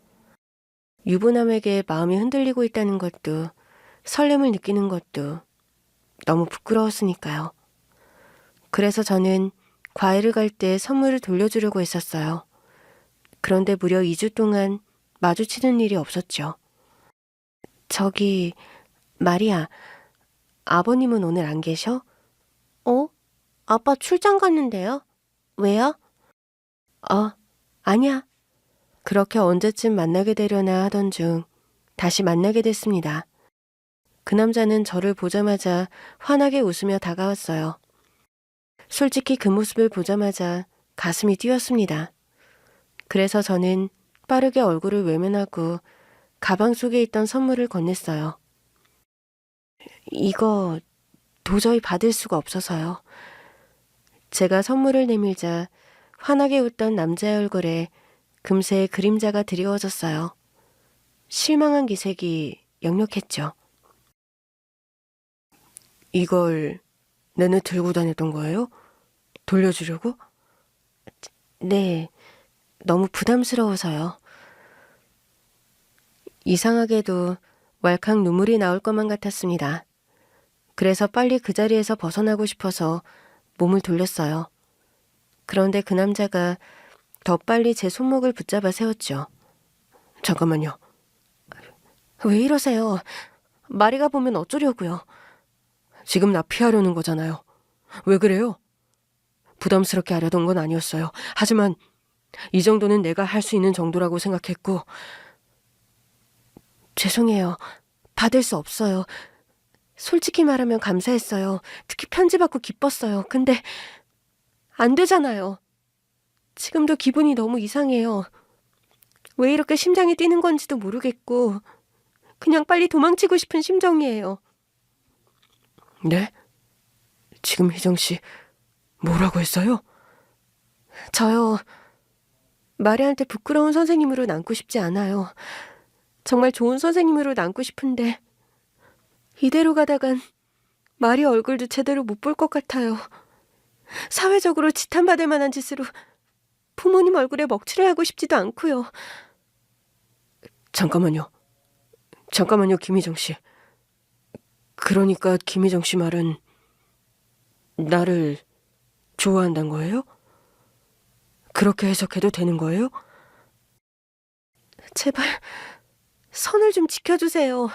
유부남에게 마음이 흔들리고 있다는 것도 설렘을 느끼는 것도 너무 부끄러웠으니까요. 그래서 저는 과외를 갈 때 선물을 돌려주려고 했었어요. 그런데 무려 2주 동안 마주치는 일이 없었죠. 저기, 마리아, 아버님은 오늘 안 계셔? 아빠 출장 갔는데요? 왜요? 아니야. 그렇게 언제쯤 만나게 되려나 하던 중 다시 만나게 됐습니다. 그 남자는 저를 보자마자 환하게 웃으며 다가왔어요. 솔직히 그 모습을 보자마자 가슴이 뛰었습니다. 그래서 저는 빠르게 얼굴을 외면하고 가방 속에 있던 선물을 건넸어요. 이거 도저히 받을 수가 없어서요. 제가 선물을 내밀자 환하게 웃던 남자의 얼굴에 금세 그림자가 드리워졌어요. 실망한 기색이 역력했죠. 이걸 내내 들고 다녔던 거예요? 돌려주려고? 네, 너무 부담스러워서요. 이상하게도 왈칵 눈물이 나올 것만 같았습니다. 그래서 빨리 그 자리에서 벗어나고 싶어서 몸을 돌렸어요. 그런데 그 남자가 더 빨리 제 손목을 붙잡아 세웠죠. 잠깐만요. 왜 이러세요? 마리가 보면 어쩌려고요? 지금 나 피하려는 거잖아요. 왜 그래요? 부담스럽게 하려던 건 아니었어요. 하지만 이 정도는 내가 할 수 있는 정도라고 생각했고. 죄송해요. 받을 수 없어요. 솔직히 말하면 감사했어요. 특히 편지 받고 기뻤어요. 근데 안 되잖아요. 지금도 기분이 너무 이상해요. 왜 이렇게 심장이 뛰는 건지도 모르겠고 그냥 빨리 도망치고 싶은 심정이에요. 네? 지금 희정 씨 뭐라고 했어요? 저요. 마리한테 부끄러운 선생님으로 남고 싶지 않아요. 정말 좋은 선생님으로 남고 싶은데 이대로 가다간 마리 얼굴도 제대로 못 볼 것 같아요. 사회적으로 지탄받을 만한 짓으로 부모님 얼굴에 먹칠하고 싶지도 않고요. 잠깐만요. 김희정 씨. 그러니까 김희정 씨 말은 나를 좋아한다는 거예요? 그렇게 해석해도 되는 거예요? 제발 선을 좀 지켜주세요.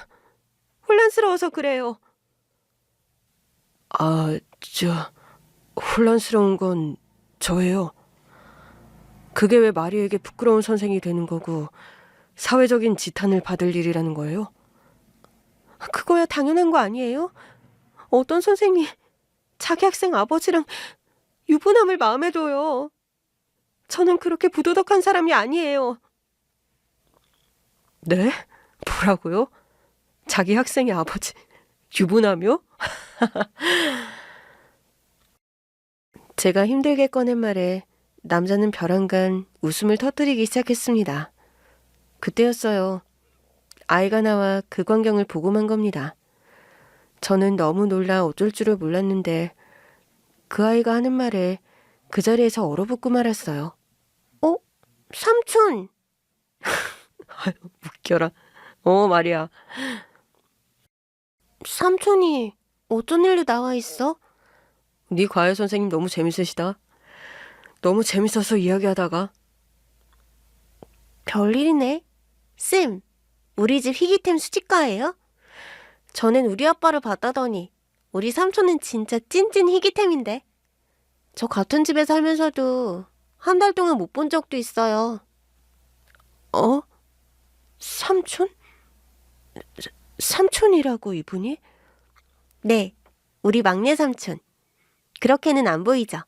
혼란스러워서 그래요. 혼란스러운 건 저예요. 그게 왜 마리에게 부끄러운 선생이 되는 거고 사회적인 지탄을 받을 일이라는 거예요? 그거야 당연한 거 아니에요? 어떤 선생이 자기 학생 아버지랑 유부남을 마음에 둬요. 저는 그렇게 부도덕한 사람이 아니에요. 네? 뭐라고요? 자기 학생의 아버지 유부남이요? 제가 힘들게 꺼낸 말에 남자는 벼랑간 웃음을 터뜨리기 시작했습니다. 그때였어요. 아이가 나와 그 광경을 보고만 겁니다. 저는 너무 놀라 어쩔 줄을 몰랐는데 그 아이가 하는 말에 그 자리에서 얼어붙고 말았어요. 삼촌! 아유, 웃겨라. 말이야. 삼촌이 어쩐 일로 나와 있어? 네 과외 선생님 너무 재밌으시다. 너무 재밌어서 이야기하다가. 별일이네. 쌤, 우리 집 희귀템 수집가예요? 전엔 우리 아빠를 봤다더니 우리 삼촌은 진짜 찐찐 희귀템인데. 저 같은 집에 살면서도 한 달 동안 못 본 적도 있어요. 삼촌? 삼촌이라고 이분이? 네, 우리 막내 삼촌. 그렇게는 안 보이죠?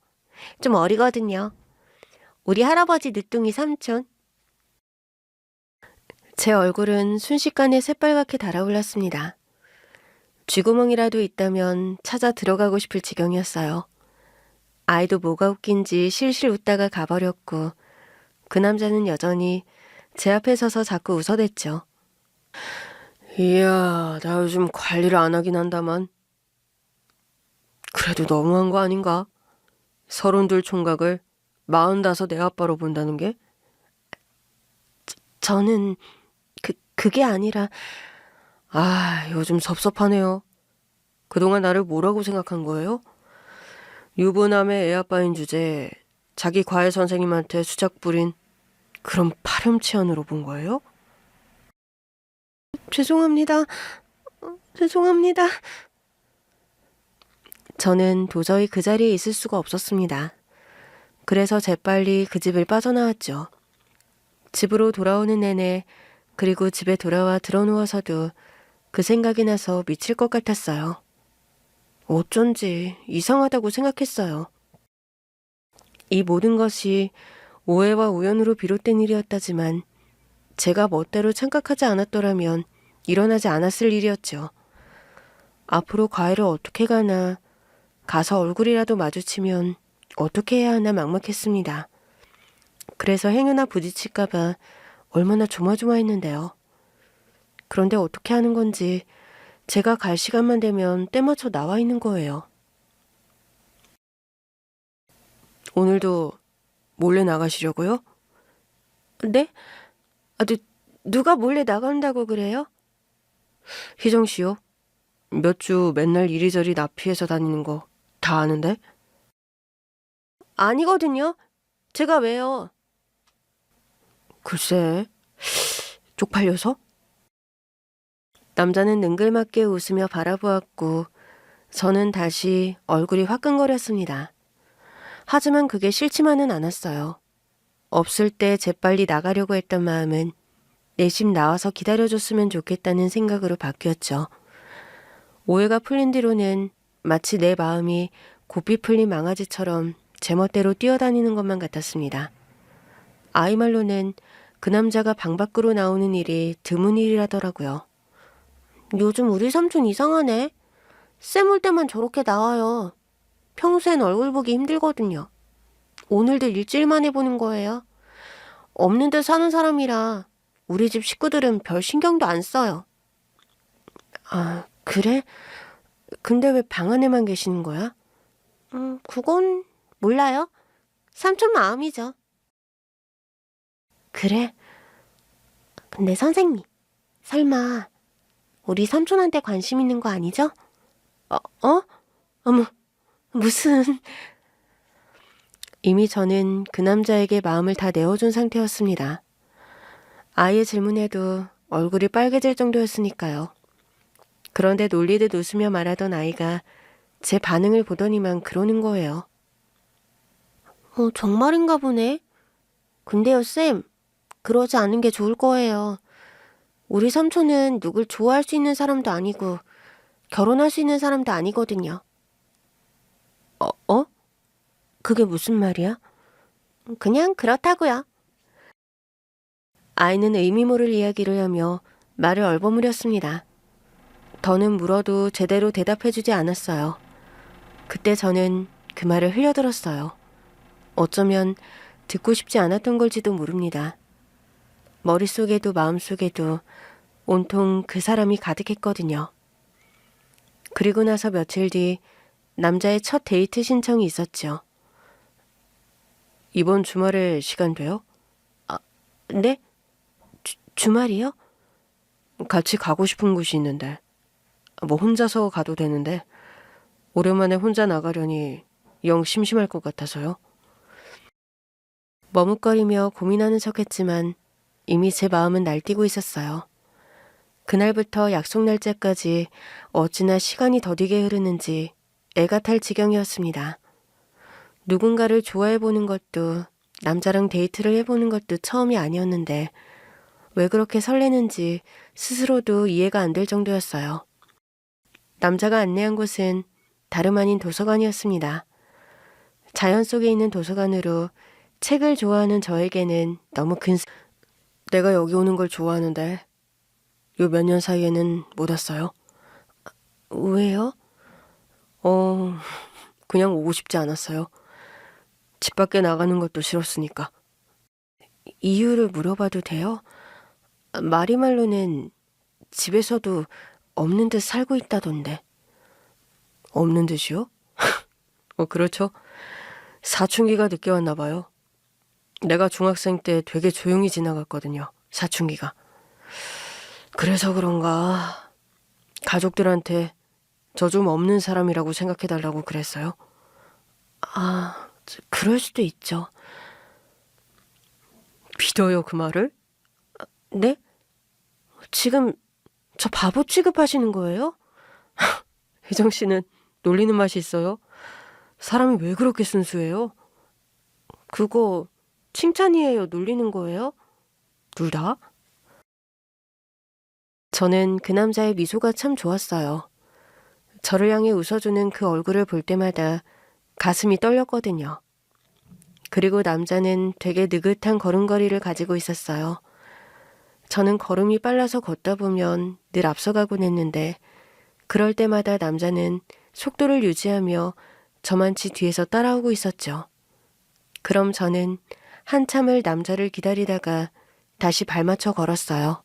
좀 어리거든요. 우리 할아버지 늦둥이 삼촌. 제 얼굴은 순식간에 새빨갛게 달아올랐습니다. 쥐구멍이라도 있다면 찾아 들어가고 싶을 지경이었어요. 아이도 뭐가 웃긴지 실실 웃다가 가버렸고 그 남자는 여전히 제 앞에 서서 자꾸 웃어댔죠. 이야, 나 요즘 관리를 안 하긴 한다만 그래도 너무한 거 아닌가? 32 총각을 45 내 아빠로 본다는 게? 저는 그게 아니라 요즘 섭섭하네요. 그동안 나를 뭐라고 생각한 거예요? 유부남의 애아빠인 주제에 자기 과외 선생님한테 수작 부린 그런 파렴치한으로 본 거예요? 죄송합니다. 저는 도저히 그 자리에 있을 수가 없었습니다. 그래서 재빨리 그 집을 빠져나왔죠. 집으로 돌아오는 내내 그리고 집에 돌아와 드러누워서도 그 생각이 나서 미칠 것 같았어요. 어쩐지 이상하다고 생각했어요. 이 모든 것이 오해와 우연으로 비롯된 일이었다지만 제가 멋대로 착각하지 않았더라면 일어나지 않았을 일이었죠. 앞으로 과외를 어떻게 가나, 가서 얼굴이라도 마주치면 어떻게 해야 하나 막막했습니다. 그래서 행여나 부딪힐까봐 얼마나 조마조마했는데요. 그런데 어떻게 하는 건지 제가 갈 시간만 되면 때맞춰 나와 있는 거예요. 오늘도 몰래 나가시려고요? 네? 누가 몰래 나간다고 그래요? 희정 씨요? 몇 주 맨날 이리저리 나 피해서 다니는 거 다 아는데? 아니거든요. 제가 왜요? 글쎄, 쪽팔려서? 남자는 능글맞게 웃으며 바라보았고 저는 다시 얼굴이 화끈거렸습니다. 하지만 그게 싫지만은 않았어요. 없을 때 재빨리 나가려고 했던 마음은 내심 나와서 기다려줬으면 좋겠다는 생각으로 바뀌었죠. 오해가 풀린 뒤로는 마치 내 마음이 고삐 풀린 망아지처럼 제멋대로 뛰어다니는 것만 같았습니다. 아이 말로는 그 남자가 방 밖으로 나오는 일이 드문 일이라더라고요. 요즘 우리 삼촌 이상하네. 쌤 올 때만 저렇게 나와요. 평소엔 얼굴 보기 힘들거든요. 오늘도 일주일 만에 보는 거예요. 없는 데 사는 사람이라 우리 집 식구들은 별 신경도 안 써요. 아, 그래? 근데 왜 방 안에만 계시는 거야? 그건 몰라요. 삼촌 마음이죠. 그래? 근데 선생님, 설마 우리 삼촌한테 관심 있는 거 아니죠? 어? 어머, 무슨... 이미 저는 그 남자에게 마음을 다 내어준 상태였습니다. 아이의 질문에도 얼굴이 빨개질 정도였으니까요. 그런데 놀리듯 웃으며 말하던 아이가 제 반응을 보더니만 그러는 거예요. 정말인가 보네. 근데요, 쌤. 그러지 않은 게 좋을 거예요. 우리 삼촌은 누굴 좋아할 수 있는 사람도 아니고 결혼할 수 있는 사람도 아니거든요. 어? 그게 무슨 말이야? 그냥 그렇다고요. 아이는 의미 모를 이야기를 하며 말을 얼버무렸습니다. 더는 물어도 제대로 대답해주지 않았어요. 그때 저는 그 말을 흘려들었어요. 어쩌면 듣고 싶지 않았던 걸지도 모릅니다. 머릿속에도 마음속에도 온통 그 사람이 가득했거든요. 그리고 나서 며칠 뒤 남자의 첫 데이트 신청이 있었죠. 이번 주말에 시간 돼요? 네? 주말이요? 같이 가고 싶은 곳이 있는데. 뭐 혼자서 가도 되는데 오랜만에 혼자 나가려니 영 심심할 것 같아서요. 머뭇거리며 고민하는 척했지만 이미 제 마음은 날뛰고 있었어요. 그날부터 약속 날짜까지 어찌나 시간이 더디게 흐르는지 애가 탈 지경이었습니다. 누군가를 좋아해보는 것도 남자랑 데이트를 해보는 것도 처음이 아니었는데 왜 그렇게 설레는지 스스로도 이해가 안 될 정도였어요. 남자가 안내한 곳은 다름 아닌 도서관이었습니다. 자연 속에 있는 도서관으로 책을 좋아하는 저에게는 너무 내가 여기 오는 걸 좋아하는데 요 몇 년 사이에는 못 왔어요. 왜요? 그냥 오고 싶지 않았어요. 집 밖에 나가는 것도 싫었으니까. 이유를 물어봐도 돼요? 마리말로는 집에서도 없는 듯 살고 있다던데. 없는 듯이요? 그렇죠. 사춘기가 늦게 왔나 봐요. 내가 중학생 때 되게 조용히 지나갔거든요. 사춘기가. 그래서 그런가 가족들한테 저 좀 없는 사람이라고 생각해달라고 그랬어요. 그럴 수도 있죠. 믿어요, 그 말을? 네? 지금 저 바보 취급하시는 거예요? 혜정 씨는 놀리는 맛이 있어요? 사람이 왜 그렇게 순수해요? 그거 칭찬이에요? 놀리는 거예요? 둘 다? 저는 그 남자의 미소가 참 좋았어요. 저를 향해 웃어주는 그 얼굴을 볼 때마다 가슴이 떨렸거든요. 그리고 남자는 되게 느긋한 걸음걸이를 가지고 있었어요. 저는 걸음이 빨라서 걷다 보면 늘 앞서가곤 했는데 그럴 때마다 남자는 속도를 유지하며 저만치 뒤에서 따라오고 있었죠. 그럼 저는 한참을 남자를 기다리다가 다시 발맞춰 걸었어요.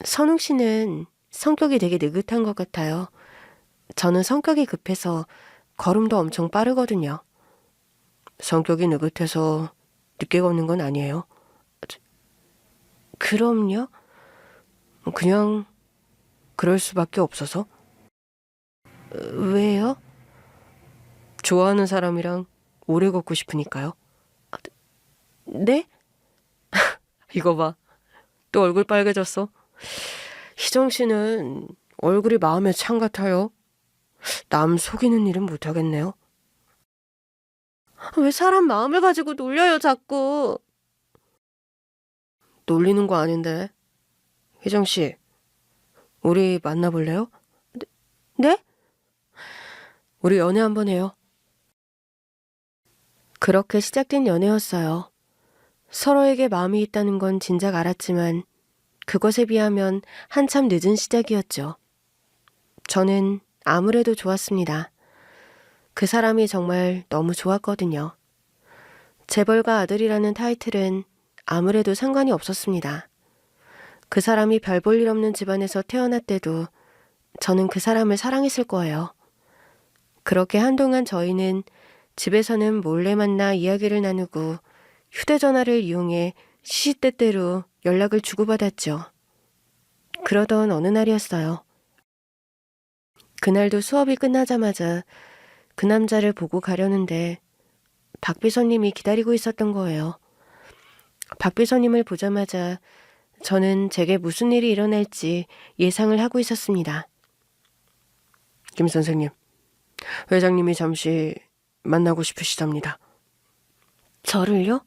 선웅 씨는 성격이 되게 느긋한 것 같아요. 저는 성격이 급해서 걸음도 엄청 빠르거든요. 성격이 느긋해서 늦게 걷는 건 아니에요. 그럼요. 그냥 그럴 수밖에 없어서. 왜요? 좋아하는 사람이랑 오래 걷고 싶으니까요. 네? 이거 봐. 또 얼굴 빨개졌어. 희정 씨는 얼굴이 마음의 창 같아요. 남 속이는 일은 못하겠네요. 왜 사람 마음을 가지고 놀려요, 자꾸. 놀리는 거 아닌데. 희정 씨, 우리 만나볼래요? 네? 우리 연애 한번 해요. 그렇게 시작된 연애였어요. 서로에게 마음이 있다는 건 진작 알았지만 그것에 비하면 한참 늦은 시작이었죠. 저는 아무래도 좋았습니다. 그 사람이 정말 너무 좋았거든요. 재벌가 아들이라는 타이틀은 아무래도 상관이 없었습니다. 그 사람이 별 볼 일 없는 집안에서 태어났대도 저는 그 사람을 사랑했을 거예요. 그렇게 한동안 저희는 집에서는 몰래 만나 이야기를 나누고 휴대전화를 이용해 시시때때로 연락을 주고받았죠. 그러던 어느 날이었어요. 그날도 수업이 끝나자마자 그 남자를 보고 가려는데 박 비서님이 기다리고 있었던 거예요. 박 비서님을 보자마자 저는 제게 무슨 일이 일어날지 예상을 하고 있었습니다. 김 선생님, 회장님이 잠시 만나고 싶으시답니다. 저를요?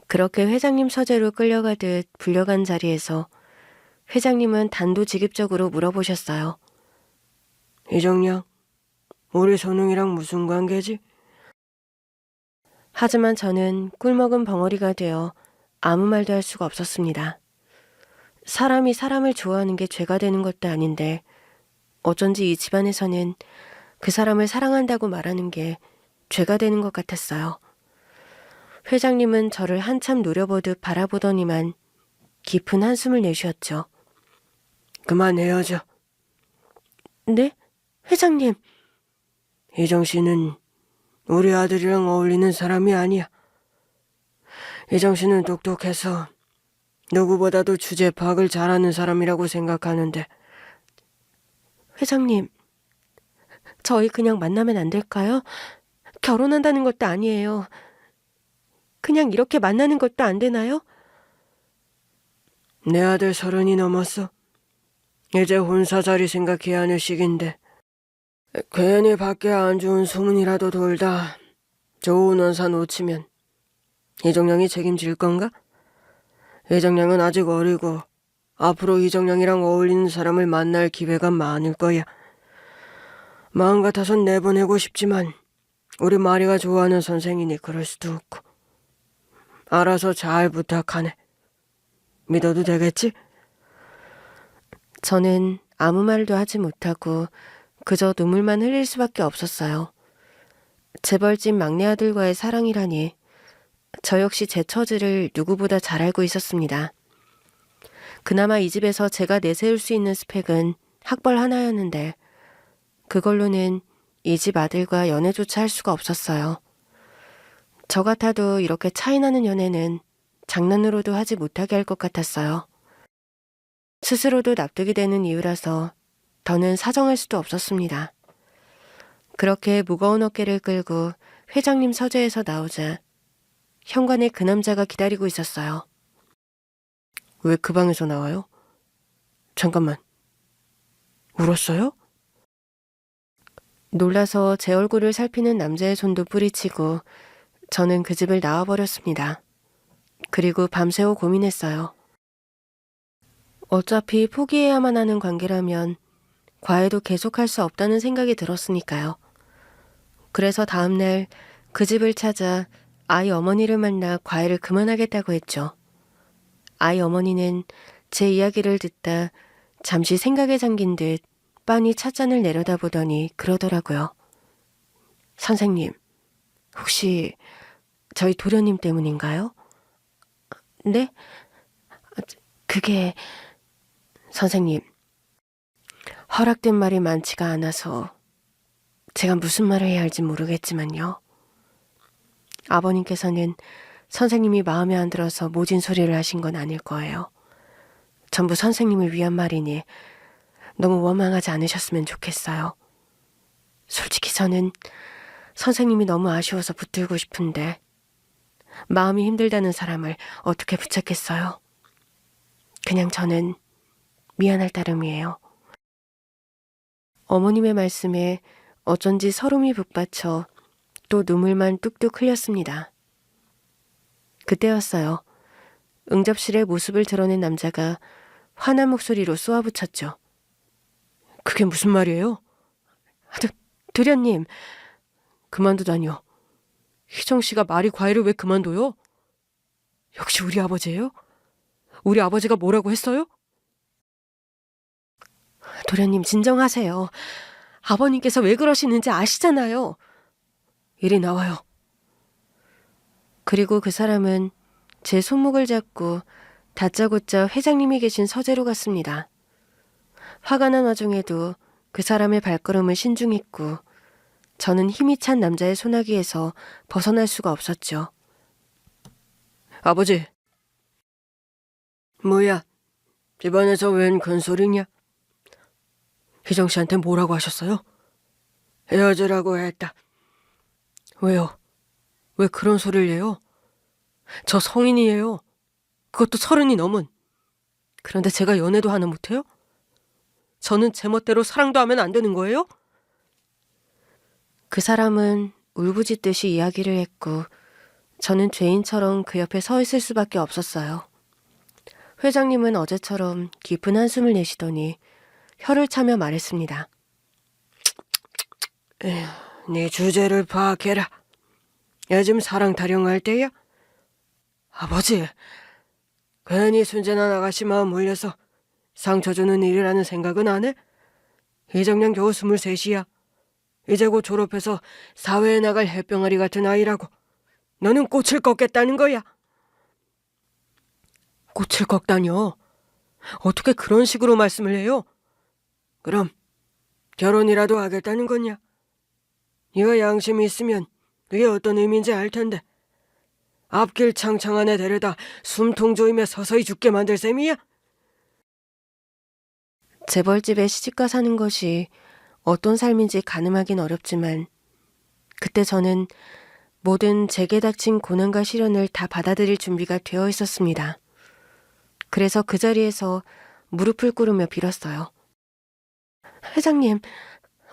그렇게 회장님 서재로 끌려가듯 불려간 자리에서 회장님은 단도직입적으로 물어보셨어요. 이정양, 우리 선웅이랑 무슨 관계지? 하지만 저는 꿀먹은 벙어리가 되어 아무 말도 할 수가 없었습니다. 사람이 사람을 좋아하는 게 죄가 되는 것도 아닌데 어쩐지 이 집안에서는 그 사람을 사랑한다고 말하는 게 죄가 되는 것 같았어요. 회장님은 저를 한참 노려보듯 바라보더니만 깊은 한숨을 내쉬었죠. 그만 헤어져. 네? 회장님. 이정 씨는 우리 아들이랑 어울리는 사람이 아니야. 이정 씨는 똑똑해서 누구보다도 주제 파악을 잘하는 사람이라고 생각하는데. 회장님, 저희 그냥 만나면 안 될까요? 결혼한다는 것도 아니에요. 그냥 이렇게 만나는 것도 안 되나요? 내 아들 30이 넘었어. 이제 혼사자리 생각해야 하는 시기인데 괜히 밖에 안 좋은 소문이라도 돌다 좋은 원사 놓치면 이정량이 책임질 건가? 이정량은 아직 어리고 앞으로 이정량이랑 어울리는 사람을 만날 기회가 많을 거야. 마음 같아선 내보내고 싶지만 우리 마리가 좋아하는 선생이니 그럴 수도 없고. 알아서 잘 부탁하네. 믿어도 되겠지? 저는 아무 말도 하지 못하고 그저 눈물만 흘릴 수밖에 없었어요. 재벌집 막내 아들과의 사랑이라니 저 역시 제 처지를 누구보다 잘 알고 있었습니다. 그나마 이 집에서 제가 내세울 수 있는 스펙은 학벌 하나였는데 그걸로는 이 집 아들과 연애조차 할 수가 없었어요. 저 같아도 이렇게 차이나는 연애는 장난으로도 하지 못하게 할 것 같았어요. 스스로도 납득이 되는 이유라서 더는 사정할 수도 없었습니다. 그렇게 무거운 어깨를 끌고 회장님 서재에서 나오자 현관에 그 남자가 기다리고 있었어요. 왜 그 방에서 나와요? 잠깐만. 울었어요? 놀라서 제 얼굴을 살피는 남자의 손도 뿌리치고 저는 그 집을 나와버렸습니다. 그리고 밤새워 고민했어요. 어차피 포기해야만 하는 관계라면 과외도 계속할 수 없다는 생각이 들었으니까요. 그래서 다음날 그 집을 찾아 아이 어머니를 만나 과외를 그만하겠다고 했죠. 아이 어머니는 제 이야기를 듣다 잠시 생각에 잠긴 듯 빤히 찻잔을 내려다보더니 그러더라고요. 선생님, 혹시 저희 도련님 때문인가요? 네? 그게... 선생님, 허락된 말이 많지가 않아서 제가 무슨 말을 해야 할지 모르겠지만요. 아버님께서는 선생님이 마음에 안 들어서 모진 소리를 하신 건 아닐 거예요. 전부 선생님을 위한 말이니 너무 원망하지 않으셨으면 좋겠어요. 솔직히 저는 선생님이 너무 아쉬워서 붙들고 싶은데 마음이 힘들다는 사람을 어떻게 붙잡겠어요? 그냥 저는 미안할 따름이에요. 어머님의 말씀에 어쩐지 서름이 북받쳐 또 눈물만 뚝뚝 흘렸습니다. 그때였어요. 응접실에 모습을 드러낸 남자가 화난 목소리로 쏘아붙였죠. 그게 무슨 말이에요? 도련님, 그만두다니요. 희정 씨가 말이 과일을 왜 그만둬요? 역시 우리 아버지예요? 우리 아버지가 뭐라고 했어요? 도련님 진정하세요. 아버님께서 왜 그러시는지 아시잖아요. 이리 나와요. 그리고 그 사람은 제 손목을 잡고 다짜고짜 회장님이 계신 서재로 갔습니다. 화가 난 와중에도 그 사람의 발걸음을 신중했고 저는 힘이 찬 남자의 소나기에서 벗어날 수가 없었죠. 아버지. 뭐야? 집안에서 웬 큰소리냐? 희정 씨한테 뭐라고 하셨어요? 헤어지라고 했다. 왜요? 왜 그런 소리를 해요? 저 성인이에요. 그것도 30이 넘은. 그런데 제가 연애도 하나 못해요? 저는 제 멋대로 사랑도 하면 안 되는 거예요? 그 사람은 울부짖듯이 이야기를 했고 저는 죄인처럼 그 옆에 서 있을 수밖에 없었어요. 회장님은 어제처럼 깊은 한숨을 내쉬더니 혀를 차며 말했습니다. 네 주제를 파악해라. 요즘 사랑 타령할 때야? 아버지, 괜히 순진한 아가씨 마음 몰려서 상처 주는 일이라는 생각은 안 해? 이정량 겨우 23이야. 이제 곧 졸업해서 사회에 나갈 햇병아리 같은 아이라고. 너는 꽃을 꺾겠다는 거야. 꽃을 꺾다뇨? 어떻게 그런 식으로 말씀을 해요? 그럼 결혼이라도 하겠다는 거냐? 네가 양심이 있으면 그게 어떤 의미인지 알 텐데. 앞길 창창한 애 데려다 숨통 조이며 서서히 죽게 만들 셈이야? 재벌집에 시집가 사는 것이 어떤 삶인지 가늠하긴 어렵지만 그때 저는 모든 제게 닥친 고난과 시련을 다 받아들일 준비가 되어 있었습니다. 그래서 그 자리에서 무릎을 꿇으며 빌었어요. 회장님,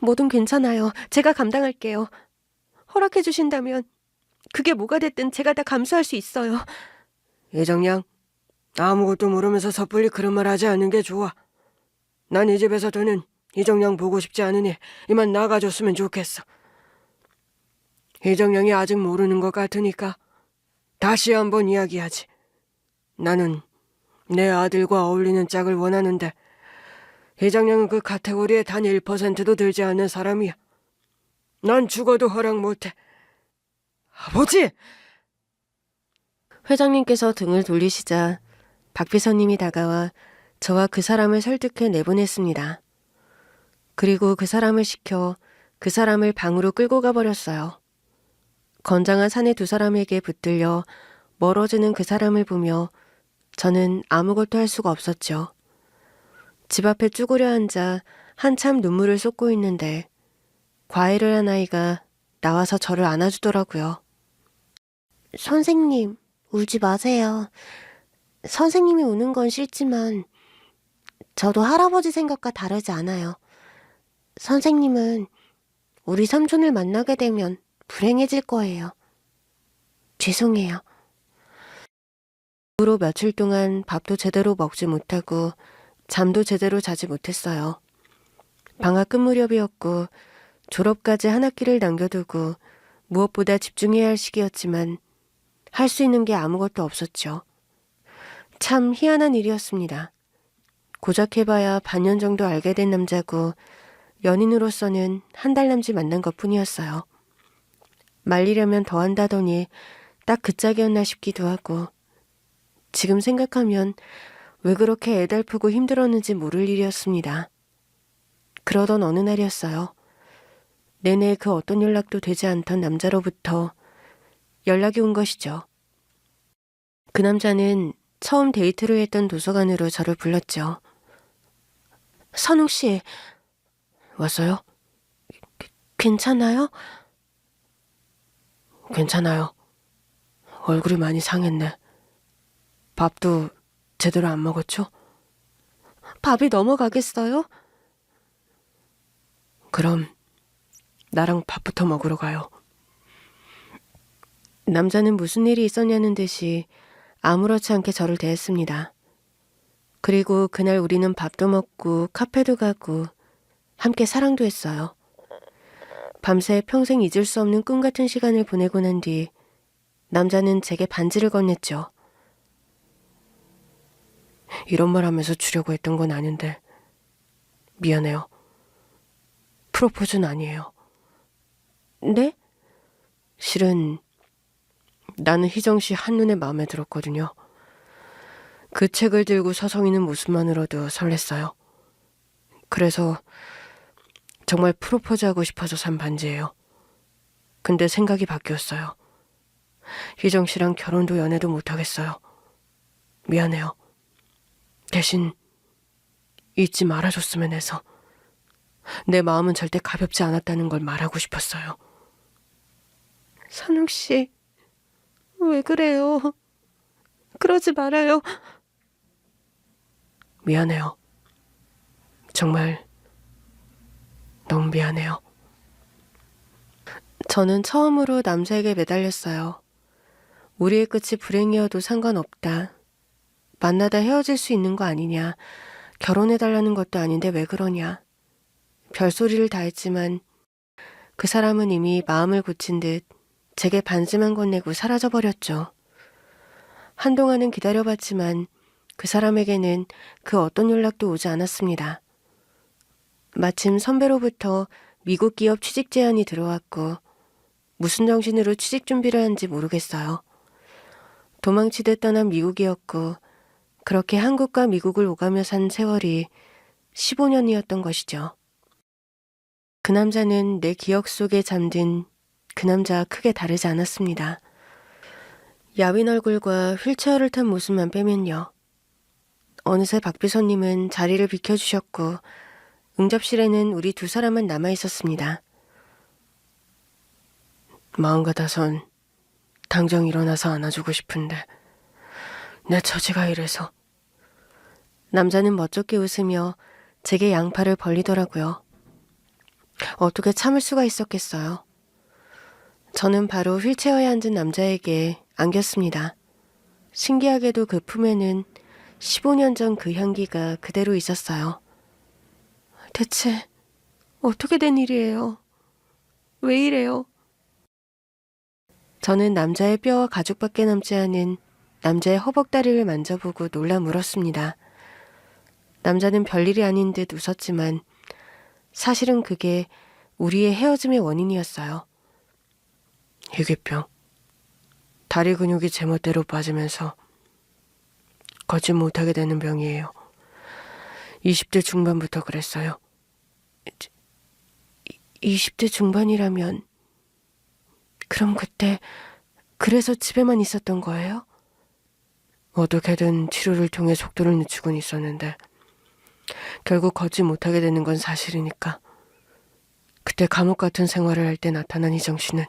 뭐든 괜찮아요. 제가 감당할게요. 허락해 주신다면 그게 뭐가 됐든 제가 다 감수할 수 있어요. 예정양, 아무것도 모르면서 섣불리 그런 말 하지 않는 게 좋아. 난 이 집에서 더는 이정양 보고 싶지 않으니 이만 나가줬으면 좋겠어. 이정양이 아직 모르는 것 같으니까 다시 한번 이야기하지. 나는 내 아들과 어울리는 짝을 원하는데 이정양은 그 카테고리에 단 1%도 들지 않는 사람이야. 난 죽어도 허락 못해. 아버지! 회장님께서 등을 돌리시자 박 비서님이 다가와 저와 그 사람을 설득해 내보냈습니다. 그리고 그 사람을 시켜 그 사람을 방으로 끌고 가버렸어요. 건장한 사내 두 사람에게 붙들려 멀어지는 그 사람을 보며 저는 아무것도 할 수가 없었죠. 집 앞에 쭈그려 앉아 한참 눈물을 쏟고 있는데 과일을 한 아이가 나와서 저를 안아주더라고요. 선생님, 울지 마세요. 선생님이 우는 건 싫지만 저도 할아버지 생각과 다르지 않아요. 선생님은 우리 삼촌을 만나게 되면 불행해질 거예요. 죄송해요. 그 후로 며칠 동안 밥도 제대로 먹지 못하고 잠도 제대로 자지 못했어요. 방학 끝 무렵이었고 졸업까지 한 학기를 남겨두고 무엇보다 집중해야 할 시기였지만 할 수 있는 게 아무것도 없었죠. 참 희한한 일이었습니다. 고작 해봐야 반년 정도 알게 된 남자고 연인으로서는 한 달 남짓 만난 것뿐이었어요. 말리려면 더 한다더니 딱 그 짝이었나 싶기도 하고 지금 생각하면 왜 그렇게 애달프고 힘들었는지 모를 일이었습니다. 그러던 어느 날이었어요. 내내 그 어떤 연락도 되지 않던 남자로부터 연락이 온 것이죠. 그 남자는 처음 데이트를 했던 도서관으로 저를 불렀죠. 선웅 씨, 왔어요? 괜찮아요? 괜찮아요. 얼굴이 많이 상했네. 밥도 제대로 안 먹었죠? 밥이 넘어가겠어요? 그럼 나랑 밥부터 먹으러 가요. 남자는 무슨 일이 있었냐는 듯이 아무렇지 않게 저를 대했습니다. 그리고 그날 우리는 밥도 먹고 카페도 가고 함께 사랑도 했어요. 밤새 평생 잊을 수 없는 꿈 같은 시간을 보내고 난 뒤 남자는 제게 반지를 건넸죠. 이런 말 하면서 주려고 했던 건 아닌데 미안해요. 프로포즈는 아니에요. 네? 실은 나는 희정 씨 한눈에 마음에 들었거든요. 그 책을 들고 서성이는 모습만으로도 설렜어요. 그래서 정말 프로포즈하고 싶어서 산 반지예요. 근데 생각이 바뀌었어요. 희정 씨랑 결혼도 연애도 못하겠어요. 미안해요. 대신 잊지 말아줬으면 해서. 내 마음은 절대 가볍지 않았다는 걸 말하고 싶었어요. 선욱 씨, 왜 그래요? 그러지 말아요. 미안해요. 정말 너무 미안해요. 저는 처음으로 남자에게 매달렸어요. 우리의 끝이 불행이어도 상관없다. 만나다 헤어질 수 있는 거 아니냐. 결혼해달라는 것도 아닌데 왜 그러냐. 별소리를 다 했지만 그 사람은 이미 마음을 굳힌 듯 제게 반지만 건네고 사라져버렸죠. 한동안은 기다려봤지만 그 사람에게는 그 어떤 연락도 오지 않았습니다. 마침 선배로부터 미국 기업 취직 제안이 들어왔고 무슨 정신으로 취직 준비를 한지 모르겠어요. 도망치듯 떠난 미국이었고 그렇게 한국과 미국을 오가며 산 세월이 15년이었던 것이죠. 그 남자는 내 기억 속에 잠든 그 남자와 크게 다르지 않았습니다. 야윈 얼굴과 휠체어를 탄 모습만 빼면요. 어느새 박 비서님은 자리를 비켜주셨고 응접실에는 우리 두 사람만 남아있었습니다. 마음 같아선 당장 일어나서 안아주고 싶은데 내 처지가 이래서. 남자는 멋쩍게 웃으며 제게 양팔을 벌리더라고요. 어떻게 참을 수가 있었겠어요. 저는 바로 휠체어에 앉은 남자에게 안겼습니다. 신기하게도 그 품에는 15년 전 그 향기가 그대로 있었어요. 대체 어떻게 된 일이에요? 왜 이래요? 저는 남자의 뼈와 가죽밖에 남지 않은 남자의 허벅다리를 만져보고 놀라 물었습니다. 남자는 별일이 아닌 듯 웃었지만 사실은 그게 우리의 헤어짐의 원인이었어요. 희귀병. 다리 근육이 제멋대로 빠지면서 걷지 못하게 되는 병이에요. 20대 중반부터 그랬어요. 20대 중반이라면 그럼 그때 그래서 집에만 있었던 거예요? 어떻게든 치료를 통해 속도를 늦추곤 있었는데 결국 걷지 못하게 되는 건 사실이니까. 그때 감옥 같은 생활을 할 때 나타난 희정 씨는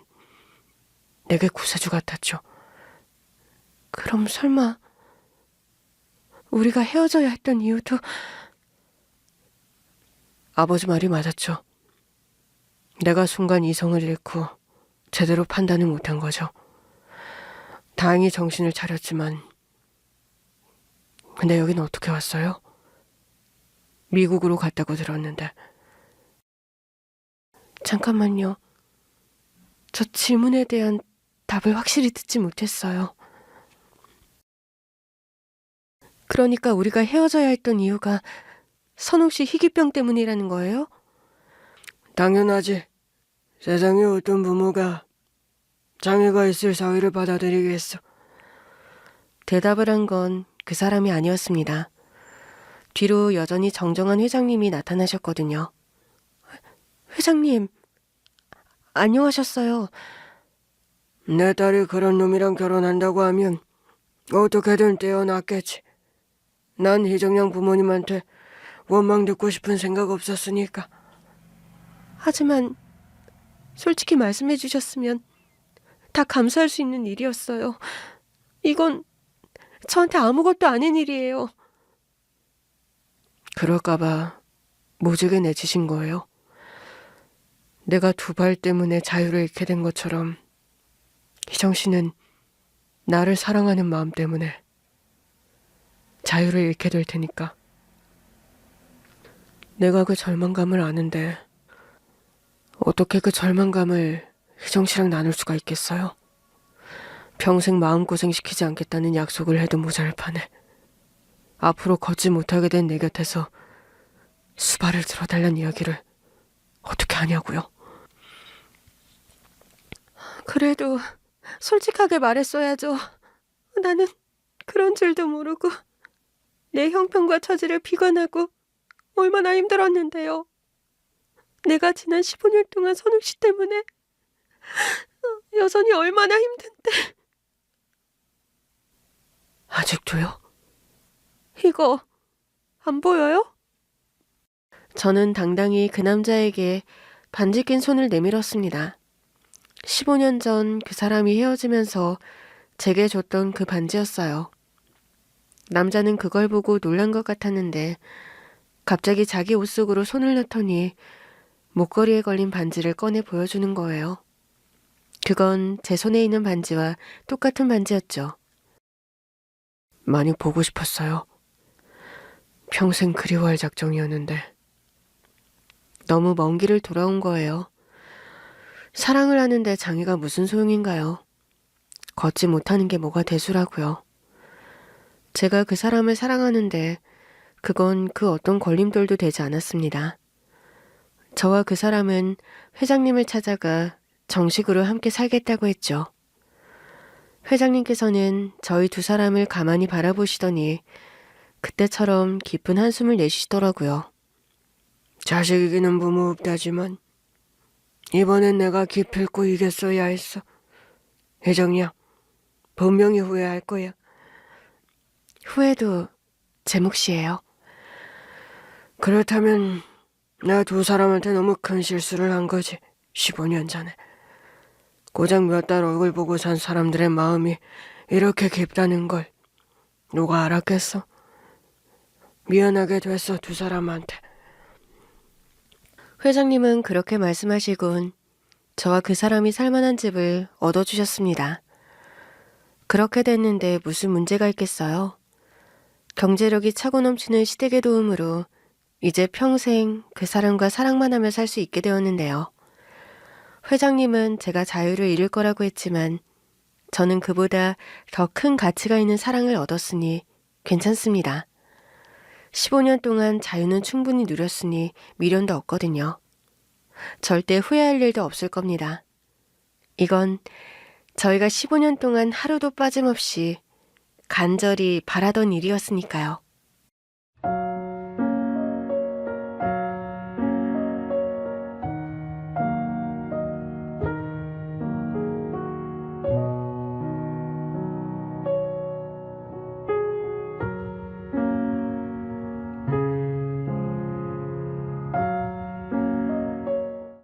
내게 구세주 같았죠. 그럼 설마 우리가 헤어져야 했던 이유도 아버지 말이 맞았죠. 내가 순간 이성을 잃고 제대로 판단을 못한 거죠. 다행히 정신을 차렸지만 근데 여긴 어떻게 왔어요? 미국으로 갔다고 들었는데. 잠깐만요. 저 질문에 대한 답을 확실히 듣지 못했어요. 그러니까 우리가 헤어져야 했던 이유가 선욱 씨 희귀병 때문이라는 거예요? 당연하지. 세상에 어떤 부모가 장애가 있을 사위를 받아들이겠어. 대답을 한 건 그 사람이 아니었습니다. 뒤로 여전히 정정한 회장님이 나타나셨거든요. 회장님, 안녕하셨어요. 내 딸이 그런 놈이랑 결혼한다고 하면 어떻게든 떼어놨겠지. 난 희정양 부모님한테 원망 듣고 싶은 생각 없었으니까. 하지만 솔직히 말씀해 주셨으면 다 감수할 수 있는 일이었어요. 이건 저한테 아무것도 아닌 일이에요. 그럴까봐 모질게 내치신 거예요? 내가 두 발 때문에 자유를 잃게 된 것처럼 희정 씨는 나를 사랑하는 마음 때문에 자유를 잃게 될 테니까. 내가 그 절망감을 아는데 어떻게 그 절망감을 혜정 씨랑 나눌 수가 있겠어요? 평생 마음고생 시키지 않겠다는 약속을 해도 모자랄 판에 앞으로 걷지 못하게 된 내 곁에서 수발을 들어달란 이야기를 어떻게 하냐고요? 그래도 솔직하게 말했어야죠. 나는 그런 줄도 모르고 내 형편과 처지를 비관하고 얼마나 힘들었는데요. 내가 지난 15년 동안 선욱 씨 때문에 여전히 얼마나 힘든데. 아직도요? 이거 안 보여요? 저는 당당히 그 남자에게 반지 낀 손을 내밀었습니다. 15년 전 그 사람이 헤어지면서 제게 줬던 그 반지였어요. 남자는 그걸 보고 놀란 것 같았는데 갑자기 자기 옷 속으로 손을 넣더니 목걸이에 걸린 반지를 꺼내 보여주는 거예요. 그건 제 손에 있는 반지와 똑같은 반지였죠. 많이 보고 싶었어요. 평생 그리워할 작정이었는데 너무 먼 길을 돌아온 거예요. 사랑을 하는데 장애가 무슨 소용인가요? 걷지 못하는 게 뭐가 대수라고요. 제가 그 사람을 사랑하는데 그건 그 어떤 걸림돌도 되지 않았습니다. 저와 그 사람은 회장님을 찾아가 정식으로 함께 살겠다고 했죠. 회장님께서는 저희 두 사람을 가만히 바라보시더니 그때처럼 깊은 한숨을 내쉬시더라고요. 자식 이기는 부모 없다지만 이번엔 내가 기필코 이겼어야 했어. 회장이야, 분명히 후회할 거야. 후회도 제 몫이에요. 그렇다면 나 두 사람한테 너무 큰 실수를 한 거지. 15년 전에. 고작 몇 달 얼굴 보고 산 사람들의 마음이 이렇게 깊다는 걸 누가 알았겠어? 미안하게 됐어, 두 사람한테. 회장님은 그렇게 말씀하시곤 저와 그 사람이 살만한 집을 얻어주셨습니다. 그렇게 됐는데 무슨 문제가 있겠어요? 경제력이 차고 넘치는 시댁의 도움으로 이제 평생 그 사람과 사랑만 하며 살 수 있게 되었는데요. 회장님은 제가 자유를 잃을 거라고 했지만 저는 그보다 더 큰 가치가 있는 사랑을 얻었으니 괜찮습니다. 15년 동안 자유는 충분히 누렸으니 미련도 없거든요. 절대 후회할 일도 없을 겁니다. 이건 저희가 15년 동안 하루도 빠짐없이 간절히 바라던 일이었으니까요.